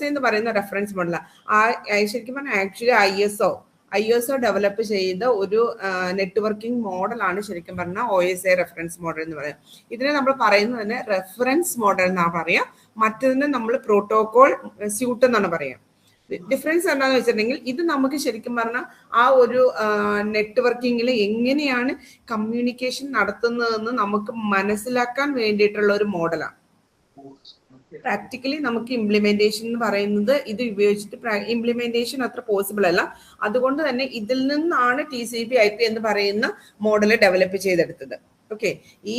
OSA എന്ന് പറയുന്ന reference മോഡലാണ്. ശരിക്കും പറഞ്ഞാൽ ആക്ച്വലി ISO ഡെവലപ്പ് ചെയ്ത ഒരു നെറ്റ്വർക്കിംഗ് മോഡലാണ് ശരിക്കും പറഞ്ഞാൽ OSA റെഫറൻസ് മോഡൽ എന്ന് പറയുന്നത്. ഇതിനെ നമ്മൾ പറയുന്നത് തന്നെ റെഫറൻസ് മോഡൽ എന്നാണ് പറയാം. മറ്റതിന് നമ്മൾ പ്രോട്ടോകോൾ സ്യൂട്ട് എന്നാണ് പറയാം. ഡിഫറൻസ് എന്താണെന്ന് വെച്ചിട്ടുണ്ടെങ്കിൽ ഇത് നമുക്ക് ശരിക്കും പറഞ്ഞാൽ ആ ഒരു നെറ്റ്വർക്കിങ്ങിൽ എങ്ങനെയാണ് കമ്മ്യൂണിക്കേഷൻ നടത്തുന്നതെന്ന് നമുക്ക് മനസ്സിലാക്കാൻ വേണ്ടിയിട്ടുള്ള ഒരു മോഡലാണ്. പ്രാക്ടിക്കലി നമുക്ക് ഇംപ്ലിമെന്റേഷൻ എന്ന് പറയുന്നത് ഇത് ഉപയോഗിച്ചിട്ട് ഇംപ്ലിമെന്റേഷൻ അത്ര പോസിബിൾ അല്ല. അതുകൊണ്ട് തന്നെ ഇതിൽ നിന്നാണ് TCP/IP എന്ന് പറയുന്ന മോഡൽ ഡെവലപ്പ് ചെയ്തെടുത്തത്. ഓക്കെ, ഈ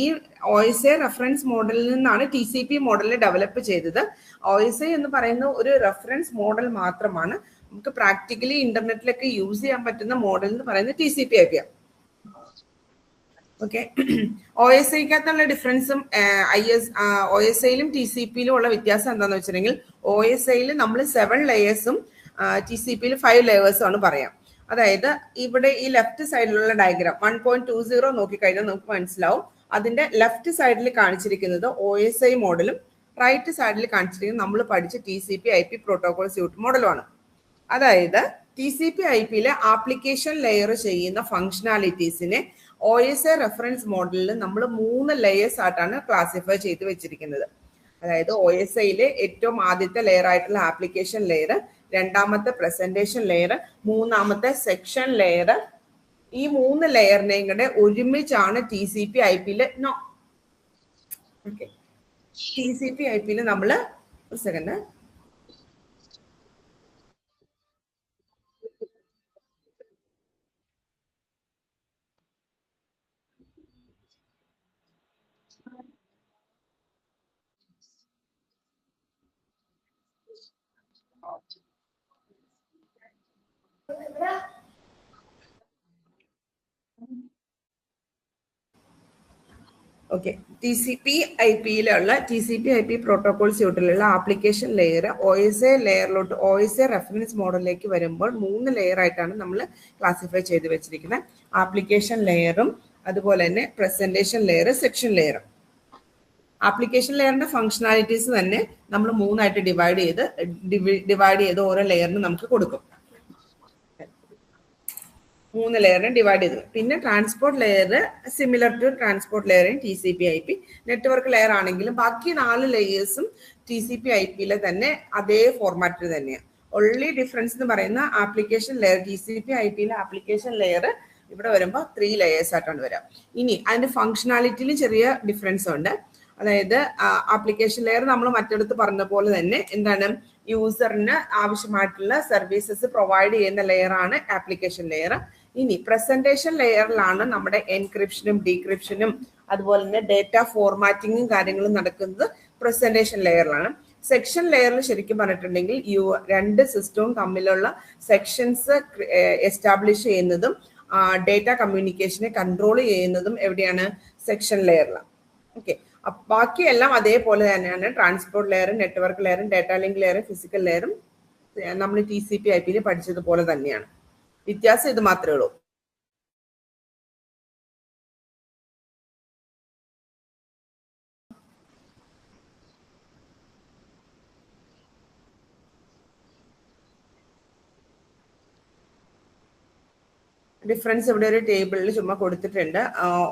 OSA റെഫറൻസ് മോഡലിൽ നിന്നാണ് TCP മോഡൽ ഡെവലപ്പ് ചെയ്തത്. OSA എന്ന് പറയുന്ന ഒരു റെഫറൻസ് മോഡൽ മാത്രമാണ്. നമുക്ക് പ്രാക്ടിക്കലി ഇന്റർനെറ്റിലൊക്കെ യൂസ് ചെയ്യാൻ പറ്റുന്ന മോഡൽ എന്ന് പറയുന്നത് TCP/IP ആണ്. ഓക്കെ, OSAക്കകത്തുള്ള ഡിഫറൻസും OSAയിലും TCPയിലും ഉള്ള വ്യത്യാസം എന്താണെന്ന് വെച്ചിട്ടുണ്ടെങ്കിൽ OSAയിൽ നമ്മൾ 7 ലെയേഴ്സും TCPയിൽ 5 ലെയേഴ്സും ആണ് പറയാം. അതായത് ഇവിടെ ഈ ലെഫ്റ്റ് സൈഡിലുള്ള ഡയഗ്രാം 1.20 നോക്കിക്കഴിഞ്ഞാൽ നമുക്ക് മനസ്സിലാവും. അതിന്റെ ലെഫ്റ്റ് സൈഡിൽ കാണിച്ചിരിക്കുന്നത് OSI മോഡലും റൈറ്റ് സൈഡിൽ കാണിച്ചിരിക്കുന്നത് നമ്മൾ പഠിച്ച TCP/IP പ്രോട്ടോകോൾ സ്യൂട്ട് മോഡലുമാണ്. അതായത് TCP/IPയിലെ ആപ്ലിക്കേഷൻ ലെയർ ചെയ്യുന്ന ഫങ്ഷനാലിറ്റീസിനെ OSA റെഫറൻസ് മോഡലിൽ നമ്മൾ 3 ലെയേഴ്സ് ആയിട്ടാണ് ക്ലാസിഫൈ ചെയ്ത് വെച്ചിരിക്കുന്നത്. അതായത് OSAയിലെ ഏറ്റവും ആദ്യത്തെ ലെയർ ആയിട്ടുള്ള ആപ്ലിക്കേഷൻ ലെയർ, രണ്ടാമത്തെ പ്രസന്റേഷൻ ലെയർ, മൂന്നാമത്തെ സെക്ഷൻ ലെയർ. ഈ 3 ലെയറിനെയും കൂടെ ഒരുമിച്ചാണ് TCP/IPയില് TCP/IPയില് നമ്മൾ ഒരു സെക്കൻഡ് ഓക്കെ, TCP/IP പ്രോട്ടോകോൾ സ്യൂട്ടിലുള്ള ആപ്ലിക്കേഷൻ ലെയർ OSA ലെയറിലോട്ട് OSA റെഫറൻസ് മോഡലിലേക്ക് വരുമ്പോൾ 3 ലെയർ ആയിട്ടാണ് നമ്മൾ ക്ലാസിഫൈ ചെയ്ത് വെച്ചിരിക്കുന്നത്. ആപ്ലിക്കേഷൻ ലെയറും അതുപോലെ തന്നെ പ്രസന്റേഷൻ ലെയർ, സെക്ഷൻ ലെയറും. ആപ്ലിക്കേഷൻ ലെയറിന്റെ ഫങ്ഷനാലിറ്റീസ് തന്നെ നമ്മൾ 3 ആയിട്ട് ഡിവൈഡ് ചെയ്ത് ഓരോ ലെയറിന് നമുക്ക് കൊടുക്കും. 3 ലെയറിനെ ഡിവൈഡ് ചെയ്തു. പിന്നെ transport layer similar to transport layer in TCP/IP. Network layer ആണെങ്കിലും ബാക്കി 4 ലെയേഴ്സും TCP/IPയിലെ തന്നെ അതേ ഫോർമാറ്റിൽ തന്നെയാണ്. ഓൺലി ഡിഫറൻസ് എന്ന് പറയുന്ന ആപ്ലിക്കേഷൻ ലെയർ TCP/IPയിലെ ആപ്ലിക്കേഷൻ ലെയർ ഇവിടെ വരുമ്പോൾ 3 ലെയേഴ്സ് ആയിട്ടാണ് വരിക. ഇനി അതിന്റെ ഫങ്ഷനാലിറ്റിയിൽ ചെറിയ ഡിഫറൻസ് ഉണ്ട്. അതായത് ആപ്ലിക്കേഷൻ ലെയർ നമ്മൾ മറ്റിടത്ത് പറഞ്ഞ പോലെ തന്നെ എന്താണ്, യൂസറിന് ആവശ്യമായിട്ടുള്ള സർവീസസ് പ്രൊവൈഡ് ചെയ്യുന്ന ലെയർ ആണ് ആപ്ലിക്കേഷൻ ലെയർ. ഇനി പ്രസന്റേഷൻ ലെയറിലാണ് നമ്മുടെ എൻക്രിപ്ഷനും ഡീക്രിപ്ഷനും അതുപോലെ തന്നെ ഡേറ്റ ഫോർമാറ്റിങ്ങും കാര്യങ്ങളും നടക്കുന്നത് പ്രസന്റേഷൻ ലെയറിലാണ്. സെക്ഷൻ ലെയറിൽ ശരിക്കും പറഞ്ഞിട്ടുണ്ടെങ്കിൽ 2 സിസ്റ്റവും തമ്മിലുള്ള സെക്ഷൻസ് എസ്റ്റാബ്ലിഷ് ചെയ്യുന്നതും ഡേറ്റ കമ്മ്യൂണിക്കേഷനെ കൺട്രോൾ ചെയ്യുന്നതും എവിടെയാണ്, സെക്ഷൻ ലെയറിലാണ്. ഓക്കെ, ബാക്കിയെല്ലാം അതേപോലെ തന്നെയാണ്. ട്രാൻസ്പോർട്ട് ലെയറും നെറ്റ്വർക്ക് ലെയറും ഡേറ്റ ലിങ്ക് ലെയറും ഫിസിക്കൽ ലെയറും നമ്മൾ TCP/IPയിൽ പഠിച്ചതുപോലെ തന്നെയാണ്. വ്യത്യാസം ഇത് മാത്രമേ ഉള്ളൂ. ഡിഫറൻസ് ഇവിടെ ഒരു ടേബിളിൽ ചുമ്മാ കൊടുത്തിട്ടുണ്ട്.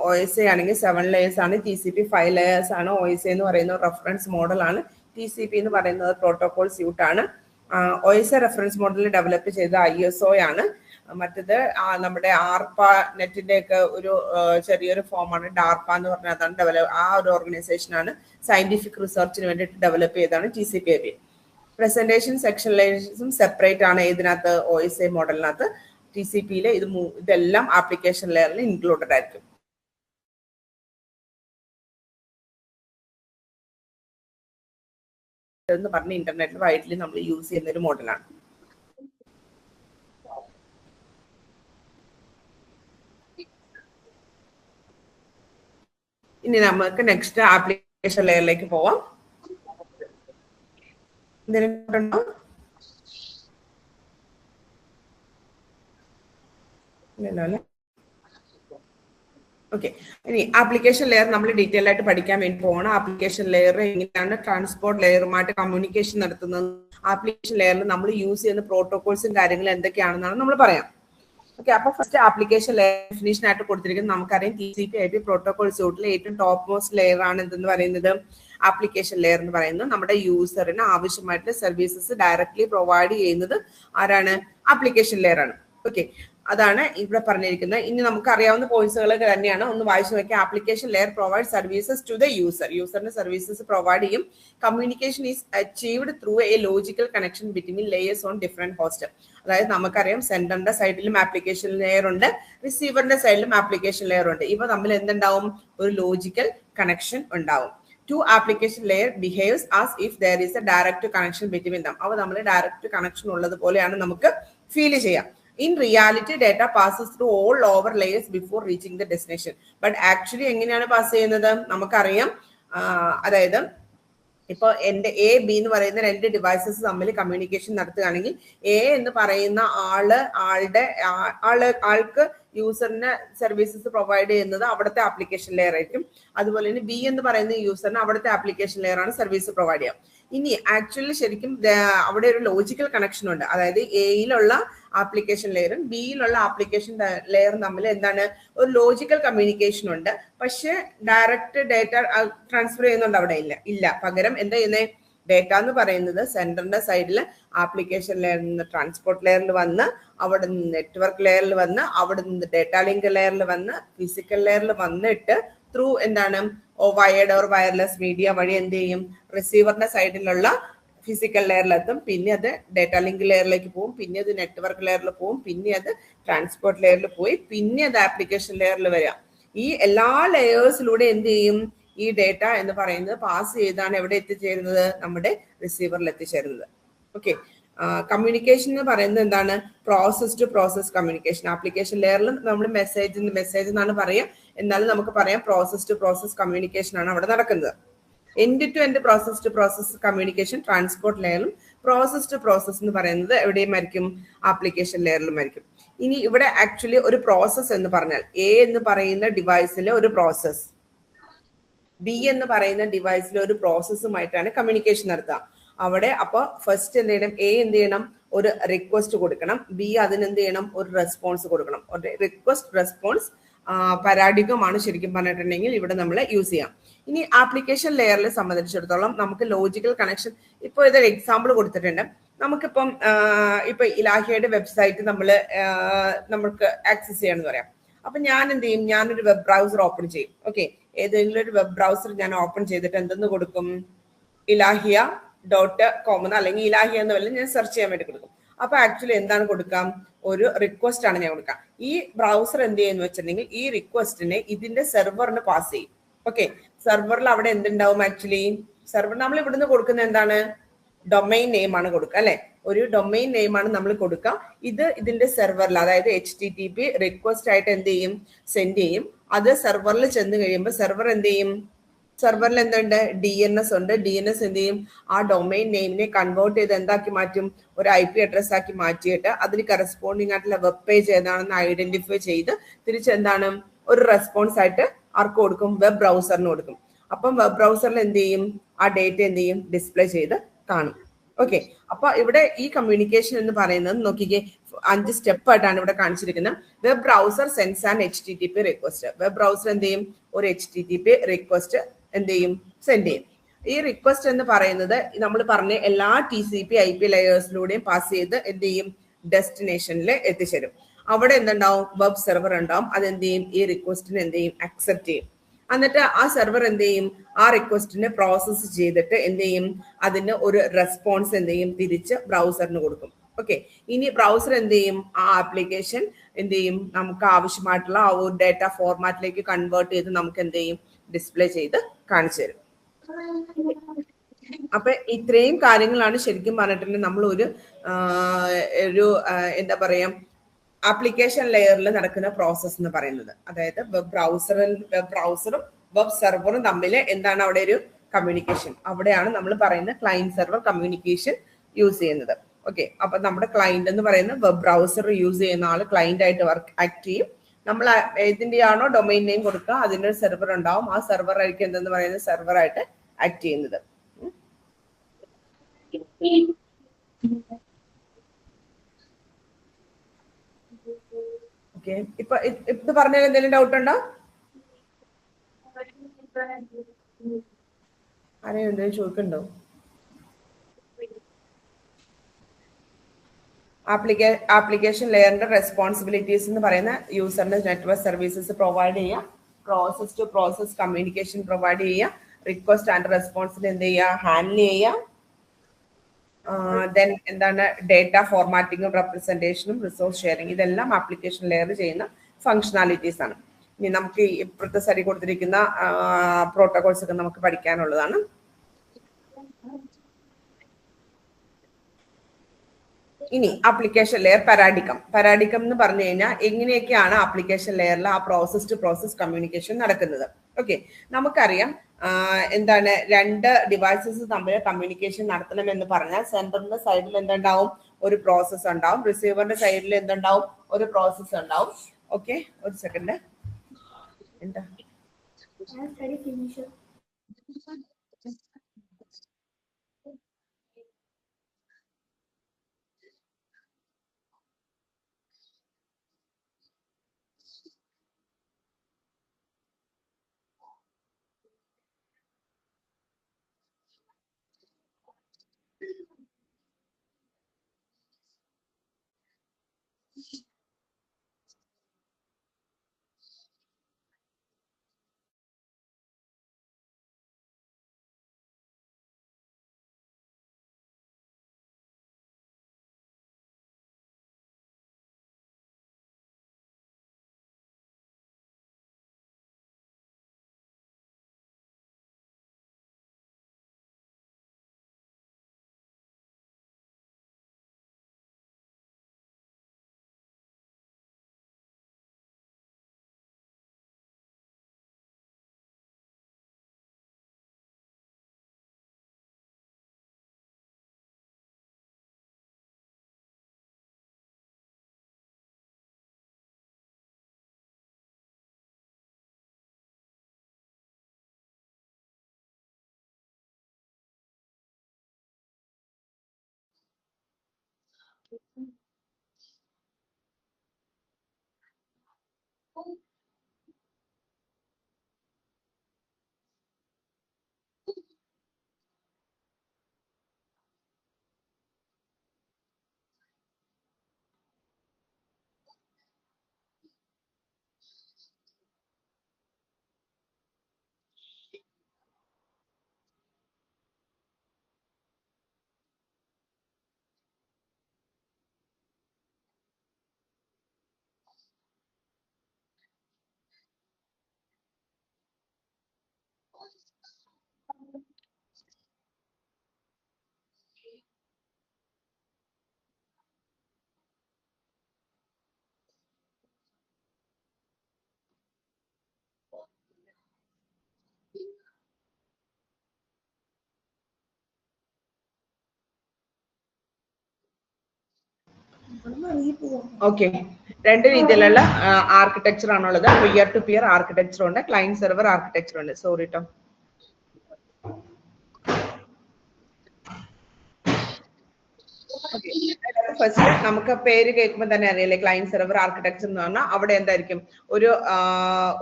OSA ആണെങ്കിൽ 7 ലെയേഴ്സ് ആണ്, TCP 5 ലെയേഴ്സ് ആണ്. OSA എന്ന് പറയുന്നത് റെഫറൻസ് മോഡലാണ്, TCP എന്ന് പറയുന്നത് പ്രോട്ടോകോൾ സ്യൂട്ട് ആണ്. OSA റെഫറൻസ് മോഡൽ ഡെവലപ്പ് ചെയ്ത ISO ആണ്. മറ്റത് നമ്മുടെ നെറ്റിന്റെ ഒക്കെ ഒരു ചെറിയൊരു ഫോമാണ്, DARPA എന്ന് പറഞ്ഞാൽ അതാണ് ആ ഒരു ഓർഗനൈസേഷനാണ് സയന്റിഫിക് റിസർച്ചിന് വേണ്ടിയിട്ട് ഡെവലപ്പ് ചെയ്തതാണ് TCP/IP. പ്രസന്റേഷൻ സെക്ഷൻ ലെയേഴ്സും സെപ്പറേറ്റ് ആണ് ഇതിനകത്ത് OSA മോഡലിനകത്ത്. TCPയിലെ ഇതെല്ലാം ആപ്ലിക്കേഷൻ ലെയറിൽ ഇൻക്ലൂഡഡ് ആയിരിക്കും. എന്ന് പറഞ്ഞ ഇന്റർനെറ്റിൽ വൈഡ്ലി നമ്മൾ യൂസ് ചെയ്യുന്ന ഒരു മോഡലാണ്. ഇനി നമുക്ക് നെക്സ്റ്റ് ആപ്ലിക്കേഷൻ ലെയറിലേക്ക് പോവാം. ഓക്കെ, ഇനി ആപ്ലിക്കേഷൻ ലെയർ നമ്മൾ ഡീറ്റെയിൽ ആയിട്ട് പഠിക്കാൻ വേണ്ടി പോകണം. ആപ്ലിക്കേഷൻ ലെയർ എങ്ങനെയാണ് ട്രാൻസ്പോർട്ട് ലെയറുമായിട്ട് കമ്മ്യൂണിക്കേഷൻ നടത്തുന്നത്, ആപ്ലിക്കേഷൻ ലെയറിൽ നമ്മൾ യൂസ് ചെയ്യുന്ന പ്രോട്ടോകോൾസും കാര്യങ്ങളും എന്തൊക്കെയാണെന്നാണ് നമ്മൾ പറയാം. ഓക്കെ, അപ്പൊ ഫസ്റ്റ് ആപ്ലിക്കേഷൻ ലെയർ ഡെഫിനിഷൻ ആയിട്ട് കൊടുത്തിരിക്കുന്നത് നമുക്കറിയാം. TCP/IP പ്രോട്ടോകോൾ സൂട്ടിൽ ഏറ്റവും ടോപ്പ് മോസ്റ്റ് ലെയർ ആണ് എന്തെന്ന് പറയുന്നത് ആപ്ലിക്കേഷൻ ലെയർ എന്ന് പറയുന്നത്. നമ്മുടെ യൂസറിന് ആവശ്യമായിട്ടുള്ള സർവീസസ് ഡയറക്ട്ലി പ്രൊവൈഡ് ചെയ്യുന്നത് ആരാണ്? ആപ്ലിക്കേഷൻ ലെയർ ആണ്. ഓക്കെ, അതാണ് ഇവിടെ പറഞ്ഞിരിക്കുന്നത്. ഇനി നമുക്ക് അറിയാവുന്ന പോയിന്റ്സുകളൊക്കെ തന്നെയാണ്, ഒന്ന് വായിച്ചു നോക്കിയാൽ. Application layer provide services to the user, യൂസറിന് സർവീസസ് പ്രൊവൈഡ് ചെയ്യും. Communication is achieved through a logical connection between layers on different host. അതായത് നമുക്കറിയാം സെൻഡറിന്റെ സൈഡിലും ആപ്ലിക്കേഷൻ ലെയർ ഉണ്ട്, റിസീവറിന്റെ സൈഡിലും ആപ്ലിക്കേഷൻ ലെയർ ഉണ്ട്. ഇവ തമ്മിൽ എന്തുണ്ടാവും? ഒരു ലോജിക്കൽ കണക്ഷൻ ഉണ്ടാവും. Two application layer behaves as if there is a direct connection between them. അവ നമ്മൾ ഡയറക്റ്റ് കണക്ഷൻ ഉള്ളത് പോലെയാണ് നമുക്ക് ഫീൽ ചെയ്യാം. In reality, data passes through all lower layers before reaching the destination. But actually എങ്ങനെയാണ് pass ചെയ്യുന്നത്? നമുക്കറിയാം. അതായത് ഇപ്പൊ എന്റെ A, B എന്ന് പറയുന്ന രണ്ട് ഡിവൈസസ് തമ്മിൽ കമ്മ്യൂണിക്കേഷൻ നടത്തുകയാണെങ്കിൽ A എന്ന് പറയുന്ന ആൾക്ക് യൂസറിന് സർവീസസ് പ്രൊവൈഡ് ചെയ്യുന്നത് അവിടുത്തെ ആപ്ലിക്കേഷൻ ലെയർ ആയിരിക്കും. അതുപോലെ തന്നെ B എന്ന് പറയുന്ന യൂസറിന് അവിടുത്തെ ആപ്ലിക്കേഷൻ ലെയർ ആണ് സർവീസ് പ്രൊവൈഡ് ചെയ്യുക. ഇനി ആക്ച്വലി ശരിക്കും അവിടെ ഒരു ലോജിക്കൽ കണക്ഷൻ ഉണ്ട്. അതായത് എയിലുള്ള ആപ്ലിക്കേഷൻ ലെയറും ബിയിലുള്ള ആപ്ലിക്കേഷൻ ലെയറും തമ്മിൽ എന്താണ്? ഒരു ലോജിക്കൽ കമ്മ്യൂണിക്കേഷൻ ഉണ്ട്. പക്ഷെ ഡയറക്റ്റ് ഡേറ്റ ട്രാൻസ്ഫർ ചെയ്യുന്നുണ്ട് അവിടെ ഇല്ല. പകരം എന്താ ചെയ്യുന്നത്? ഡേറ്റ എന്ന് പറയുന്നത് സെൻഡറിന്റെ സൈഡിൽ ആപ്ലിക്കേഷൻ ലെയറിൽ നിന്ന് ട്രാൻസ്പോർട്ട് ലെയറിൽ വന്ന്, അവിടെ നിന്ന് നെറ്റ്വർക്ക് ലെയറിൽ വന്ന്, അവിടെ നിന്ന് ഡേറ്റ ലിങ്ക് ലെയറിൽ വന്ന്, ഫിസിക്കൽ ലെയറിൽ വന്നിട്ട് ത്രൂ എന്താണ് വയർഡ് ഓർ വയർലെസ് മീഡിയ വഴി എന്ത് ചെയ്യും? റിസീവറിന്റെ സൈഡിലുള്ള ഫിസിക്കൽ ലെയറിലെത്തും. പിന്നെ അത് ഡേറ്റ ലിങ്ക് ലെയറിലേക്ക് പോകും, പിന്നെ അത് നെറ്റ്വർക്ക് ലെയറിൽ പോകും, പിന്നെ അത് ട്രാൻസ്പോർട്ട് ലെയറിൽ പോയി, പിന്നെ അത് ആപ്ലിക്കേഷൻ ലെയറിൽ വരാം. ഈ എല്ലാ ലെയേഴ്സിലൂടെ എന്ത് ചെയ്യും? ഈ ഡേറ്റ എന്ന് പറയുന്നത് പാസ് ചെയ്താണ് എവിടെ എത്തിച്ചേരുന്നത്? നമ്മുടെ റിസീവറിൽ എത്തിച്ചേരുന്നത്. ഓക്കെ, കമ്മ്യൂണിക്കേഷൻ എന്ന് പറയുന്നത് എന്താണ്? Process to process communication. Application ലെയറിൽ നമ്മൾ മെസ്സേജ് എന്നാണ് പറയുക, എന്നാലും നമുക്ക് പറയാം പ്രോസസ് ടു പ്രോസസ് കമ്മ്യൂണിക്കേഷൻ ആണ് അവിടെ നടക്കുന്നത്. End to end process to process communication transport ലെയറിലും, പ്രോസസ് ടു പ്രോസസ് എന്ന് പറയുന്നത് എവിടെയുമായിരിക്കും? ആപ്ലിക്കേഷൻ ലെയറിലുമായിരിക്കും. ഇനി ഇവിടെ ആക്ച്വലി ഒരു പ്രോസസ് എന്ന് പറഞ്ഞാൽ A എന്ന് പറയുന്ന ഡിവൈസിലെ ഒരു പ്രോസസ്, B എന്ന് പറയുന്ന ഡിവൈസിലെ ഒരു പ്രോസസ്സുമായിട്ടാണ് കമ്മ്യൂണിക്കേഷൻ നടത്തുക. അവിടെ അപ്പൊ ഫസ്റ്റ് എന്ത് ചെയ്യണം? A എന്ത് ചെയ്യണം? ഒരു റിക്വസ്റ്റ് കൊടുക്കണം. B അതിന് എന്ത് ചെയ്യണം? ഒരു റെസ്പോൺസ് കൊടുക്കണം. ഒരു റിക്വസ്റ്റ് റെസ്പോൺസ് പരാഡിഗമാണ് ശരിക്കും പറഞ്ഞിട്ടുണ്ടെങ്കിൽ ഇവിടെ നമ്മൾ യൂസ് ചെയ്യാം. ഇനി ആപ്ലിക്കേഷൻ ലെയറിൽ സംബന്ധിച്ചിടത്തോളം നമുക്ക് ലോജിക്കൽ കണക്ഷൻ, ഇപ്പോൾ ഇതൊരു എക്സാമ്പിൾ കൊടുത്തിട്ടുണ്ട്. നമുക്കിപ്പം ഇപ്പൊ ഇലാഹിയുടെ വെബ്സൈറ്റ് നമുക്ക് ആക്സസ് ചെയ്യണമെന്ന് പറയാം. അപ്പൊ ഞാൻ എന്ത് ചെയ്യും? ഞാനൊരു വെബ് ബ്രൗസർ ഓപ്പൺ ചെയ്യും. ഓക്കെ, ഏതെങ്കിലും ഒരു വെബ് ബ്രൗസർ ഞാൻ ഓപ്പൺ ചെയ്തിട്ട് എന്തെന്ന് കൊടുക്കും? ilahiya.com അല്ലെങ്കിൽ ഇലാഹിയ എന്ന് വല്ല ഞാൻ സെർച്ച് ചെയ്യാൻ വേണ്ടി കൊടുക്കും. അപ്പൊ ആക്ച്വലി എന്താണ് കൊടുക്കാം? ഒരു റിക്വസ്റ്റ് ആണ് ഞാൻ കൊടുക്കാം. ഈ ബ്രൗസർ എന്ത് ചെയ്യുന്നു വെച്ചിട്ടുണ്ടെങ്കിൽ ഈ റിക്വസ്റ്റിനെ ഇതിന്റെ സെർവറിന് പാസ് ചെയ്യും. ഓക്കെ, സെർവറിൽ അവിടെ എന്തുണ്ടാവും? ആക്ച്വലി സെർവർ നമ്മൾ ഇവിടുന്ന് കൊടുക്കുന്ന എന്താണ്? ഡൊമൈൻ നെയിം ആണ് കൊടുക്കുക അല്ലെ? ഒരു ഡൊമൈൻ നെയിം ആണ് നമ്മൾ കൊടുക്കുക. ഇത് ഇതിന്റെ സെർവറിൽ, അതായത് HTTP റിക്വസ്റ്റ് ആയിട്ട് എന്ത് ചെയ്യും? സെൻഡ് ചെയ്യും. അത് സെർവറിൽ ചെന്ന് കഴിയുമ്പോൾ സെർവർ എന്ത് ചെയ്യും? സെർവറിൽ എന്തുണ്ട്? DNS ഉണ്ട്. DNS എന്ത് ചെയ്യും? ആ ഡൊമൈൻ നെയിമിനെ കൺവേർട്ട് ചെയ്ത് എന്താക്കി മാറ്റും? ഒരു IP അഡ്രസ് ആക്കി മാറ്റിയിട്ട് അതിന് കറസ്പോണ്ടിങ് ആയിട്ടുള്ള വെബ് പേജ് ഏതാണെന്ന് ഐഡന്റിഫൈ ചെയ്ത് തിരിച്ച് എന്താണ്? ഒരു റെസ്പോൺസ് ആയിട്ട് ആർക്ക് കൊടുക്കും? വെബ് ബ്രൗസറിന് കൊടുക്കും. അപ്പം വെബ് ബ്രൗസറിൽ എന്ത് ചെയ്യും? ആ ഡേറ്റ എന്ത് ചെയ്യും? ഡിസ്പ്ലേ ചെയ്ത് കാണും. ഓക്കെ, അപ്പൊ ഇവിടെ ഈ കമ്മ്യൂണിക്കേഷൻ എന്ന് പറയുന്നത് നോക്കിക്കേ, 5 സ്റ്റെപ്പ് ആയിട്ടാണ് ഇവിടെ കാണിച്ചിരിക്കുന്നത്. Web browser sends an HTTP request. Web browser എന്ത് ചെയ്യും? ഒരു HTTP റിക്വസ്റ്റ് എന്ത് ചെയ്യും? സെൻഡ് ചെയ്യും. ഈ റിക്വസ്റ്റ് എന്ന് പറയുന്നത് നമ്മൾ പറഞ്ഞ എല്ലാ TCP/IP ലെയേഴ്സിലൂടെയും പാസ് ചെയ്ത് എന്ത് ചെയ്യും? ഡെസ്റ്റിനേഷനിൽ എത്തിച്ചേരും. അവിടെ എന്തുണ്ടാവും? വെബ് സെർവർ ഉണ്ടാവും. അതെന്ത് ചെയ്യും? ഈ റിക്വസ്റ്റിന് എന്ത് ചെയ്യും? അക്സെപ്റ്റ് ചെയ്യും. എന്നിട്ട് ആ സെർവർ എന്ത് ചെയ്യും? ആ റിക്വസ്റ്റിനെ പ്രോസസ് ചെയ്തിട്ട് എന്ത് ചെയ്യും? അതിന് ഒരു റെസ്പോൺസ് എന്ത് ചെയ്യും? തിരിച്ച് ബ്രൗസറിന് കൊടുക്കും. ഓക്കെ, ഇനി ബ്രൗസർ എന്ത് ചെയ്യും? ആ ആപ്ലിക്കേഷൻ എന്ത് ചെയ്യും? നമുക്ക് ആവശ്യമായിട്ടുള്ള ആ ഒരു ഡേറ്റ ഫോർമാറ്റിലേക്ക് കൺവേർട്ട് ചെയ്ത് നമുക്ക് എന്ത് ചെയ്യും? ഡിസ്പ്ലേ ചെയ്ത് കാണിച്ചു തരും. അപ്പൊ ഇത്രയും കാര്യങ്ങളാണ് ശരിക്കും പറഞ്ഞിട്ടുണ്ടെങ്കിൽ നമ്മൾ ഒരു എന്താ പറയാ ആപ്ലിക്കേഷൻ ലെയറിൽ നടക്കുന്ന പ്രോസസ് എന്ന് പറയുന്നത്. അതായത് വെബ് ബ്രൗസറും വെബ് സെർവറും തമ്മിൽ എന്താണ് അവിടെ ഒരു കമ്മ്യൂണിക്കേഷൻ. അവിടെയാണ് നമ്മൾ പറയുന്ന ക്ലയന്റ് സെർവർ കമ്മ്യൂണിക്കേഷൻ യൂസ് ചെയ്യുന്നത്. ഓക്കെ, അപ്പൊ നമ്മുടെ ക്ലയന്റ് എന്ന് പറയുന്ന വെബ് ബ്രൗസർ യൂസ് ചെയ്യുന്ന ആള് ക്ലയന്റ് ആയിട്ട് ആക്ട് ചെയ്യും. നമ്മൾ ഏതിൻ്റെയാണോ ഡൊമൈൻ നെയിം കൊടുക്കുക അതിനൊരു സെർവർ ഉണ്ടാവും. ആ സെർവർ ആയിരിക്കും എന്തെന്ന് പറയുന്നത് സെർവറായിട്ട് ആക്ട് ചെയ്യുന്നത്. ഓക്കെ, ഇപ്പൊ ഇത് പറഞ്ഞാൽ എന്തെങ്കിലും ഡൗട്ട് ഉണ്ടോ? ആരെയും എന്തെങ്കിലും ചോദിക്കണ്ടോ? ആപ്ലിക്കേഷൻ ലെയറിന്റെ റെസ്പോൺസിബിലിറ്റീസ് എന്ന് പറയുന്ന യൂസറിന് നെറ്റ്വർക്ക് സർവീസസ് പ്രൊവൈഡ് ചെയ്യുക, process to process communication provide ചെയ്യുക, റിക്വസ്റ്റ് ആൻഡ് റെസ്പോൺസിന് എന്ത് ചെയ്യുക, ഹാൻഡിൽ ചെയ്യുക. ദെൻ എന്താണ് ഡേറ്റ ഫോർമാറ്റിങ്ങും റെപ്രസെന്റേഷനും റിസോഴ്സ് ഷെയറിംഗ്, ഇതെല്ലാം ആപ്ലിക്കേഷൻ ലെയർ ചെയ്യുന്ന ഫംഗ്ഷനാലിറ്റീസ് ആണ്. ഇനി നമുക്ക് ഇപ്പോഴത്തെ സൈഡിൽ കൊടുത്തിരിക്കുന്ന പ്രോട്ടോകോൾസ് ഒക്കെ നമുക്ക് പഠിക്കാനുള്ളതാണ്. ഇനി ആപ്ലിക്കേഷൻ ലെയർ പാരാഡിക്കം എന്ന് പറഞ്ഞു കഴിഞ്ഞാൽ എങ്ങനെയൊക്കെയാണ് ആപ്ലിക്കേഷൻ ലെയറിൽ ആ പ്രോസസ് ടു പ്രോസസ് കമ്മ്യൂണിക്കേഷൻ നടക്കുന്നത്. ഓക്കെ, നമുക്കറിയാം എന്താണ് രണ്ട് ഡിവൈസസ് തമ്മിൽ കമ്മ്യൂണിക്കേഷൻ നടത്തണമെന്ന് പറഞ്ഞാൽ സെൻഡറിന്റെ സൈഡിൽ എന്തുണ്ടാവും, ഒരു പ്രോസസ് ഉണ്ടാവും, റിസീവറിന്റെ സൈഡിൽ എന്തുണ്ടാവും, ഒരു പ്രോസസ് ഉണ്ടാവും. ഓക്കെ, ഒരു സെക്കൻഡ്. എന്താ ഓക്കെ, രണ്ട് രീതിയിലുള്ള ആർക്കിടെക്ചർ ആണുള്ളത്. പിയർ ടു പിയർ ആർക്കിടെക്ചർ ഉണ്ട്, ക്ലയന്റ് സെർവർ ആർക്കിടെക്ചർ ഉണ്ട്. സോറി ട്ടോ. ഫസ്റ്റ് നമുക്ക് പേര് കേൾക്കുമ്പോൾ തന്നെ അറിയില്ലേ, ക്ലയന്റ് സെർവർ ആർക്കിടെക്ചർ എന്ന് പറഞ്ഞാൽ അവിടെ എന്തായിരിക്കും,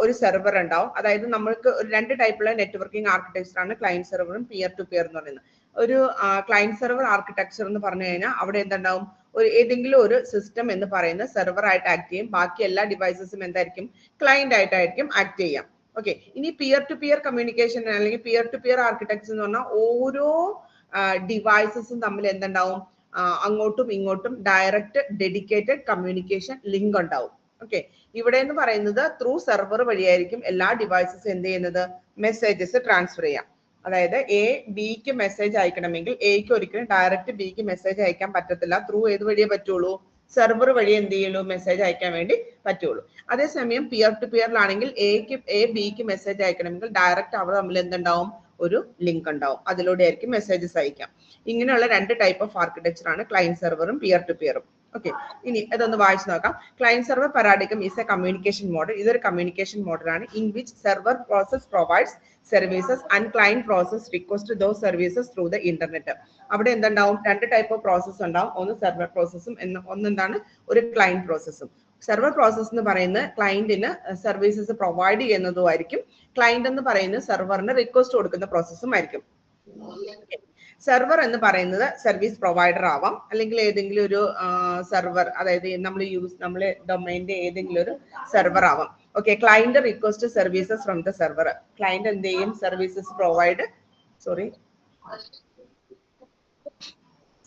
ഒരു സെർവർ ഉണ്ടാവും. അതായത് നമ്മൾക്ക് ഒരു രണ്ട് ടൈപ്പുള്ള നെറ്റ്വർക്കിംഗ് ആർക്കിടെക്ചർ ആണ് ക്ലയന്റ് സെർവറും പിയർ ടു പിയർ എന്ന് പറയുന്നത്. ഒരു ക്ലയന്റ് സെർവർ ആർക്കിടെക്ചർ എന്ന് പറഞ്ഞു കഴിഞ്ഞാൽ അവിടെ എന്തുണ്ടാവും, ഏതെങ്കിലും ഒരു സിസ്റ്റം എന്ന് പറയുന്ന സെർവർ ആയിട്ട് ആക്ട് ചെയ്യും, ബാക്കി എല്ലാ ഡിവൈസസും എന്തായിരിക്കും, ക്ലയന്റ് ആയിട്ടായിരിക്കും ആക്ട് ചെയ്യാം. ഓക്കെ, ഇനി പിയർ ടു പിയർ കമ്മ്യൂണിക്കേഷൻ അല്ലെങ്കിൽ പിയർ ടു പിയർ ആർക്കിടെക്ചർ എന്ന് പറഞ്ഞാൽ ഓരോ ഡിവൈസസും തമ്മിൽ എന്തുണ്ടാവും, അങ്ങോട്ടും ഇങ്ങോട്ടും ഡയറക്റ്റ് ഡെഡിക്കേറ്റഡ് കമ്മ്യൂണിക്കേഷൻ ലിങ്ക് ഉണ്ടാവും. ഓക്കെ, ഇവിടെ എന്ന് പറയുന്നത് ത്രൂ സെർവർ വഴിയായിരിക്കും എല്ലാ ഡിവൈസസും എന്ത് ചെയ്യുന്നത്, മെസ്സേജസ് ട്രാൻസ്ഫർ ചെയ്യാം. അതായത് എ ബിക്ക് മെസ്സേജ് അയക്കണമെങ്കിൽ എക്ക് ഒരിക്കലും ഡയറക്റ്റ് ബിക്ക് മെസ്സേജ് അയക്കാൻ പറ്റത്തില്ല. ത്രൂ ഏത് വഴിയേ പറ്റുള്ളൂ, സെർവർ വഴി എന്ത് ചെയ്യുള്ളൂ, മെസ്സേജ് അയക്കാൻ വേണ്ടി പറ്റുള്ളൂ. അതേസമയം പിയർ ടു പിയറിലാണെങ്കിൽ എ ബിക്ക് മെസ്സേജ് അയക്കണമെങ്കിൽ ഡയറക്റ്റ് അവർ തമ്മിൽ എന്തുണ്ടാവും, ഒരു ലിങ്ക് ഉണ്ടാവും. അതിലൂടെ ആയിരിക്കും മെസ്സേജസ് അയക്കാം. ഇങ്ങനെയുള്ള 2 ടൈപ്പ് ഓഫ് ആർക്കിടെക്ചർ ആണ് ക്ലയന്റ് സെർവറും പിയർ ടു പിയറും. ഓക്കെ, ഇനി അതൊന്ന് വായിച്ചു നോക്കാം. Client server paradigm is a communication model. ഇതൊരു കമ്മ്യൂണിക്കേഷൻ മോഡലാണ് in which server process provides services and client process request those services through the internet. അവിടെ എന്തുണ്ടാവും? 2 ടൈപ്പ് ഓഫ് പ്രോസസ് ഉണ്ടാവും. ഒന്ന് സെർവർ പ്രോസസ്സും ഒന്നെന്താണ് ഒരു ക്ലയന്റ് പ്രോസസ്സും. സെർവർ പ്രോസസ് എന്ന് പറയുന്നത് ക്ലയന്റിന് സർവീസസ് പ്രൊവൈഡ് ചെയ്യുന്നതുമായിരിക്കും. ക്ലയന്റ് എന്ന് പറയുന്നത് സെർവറിന് റിക്വസ്റ്റ് കൊടുക്കുന്ന പ്രോസസ്സും ആയിരിക്കും. സെർവർ എന്ന് പറയുന്നത് സർവീസ് പ്രൊവൈഡർ ആവാം, അല്ലെങ്കിൽ ഏതെങ്കിലും ഒരു സെർവർ, അതായത് നമ്മളെ ഡൊമൈനിന്റെ ഏതെങ്കിലും ഒരു സെർവർ ആവാം. Okay, client request services from the server. Client എന്ത് ചെയ്യും? Services provide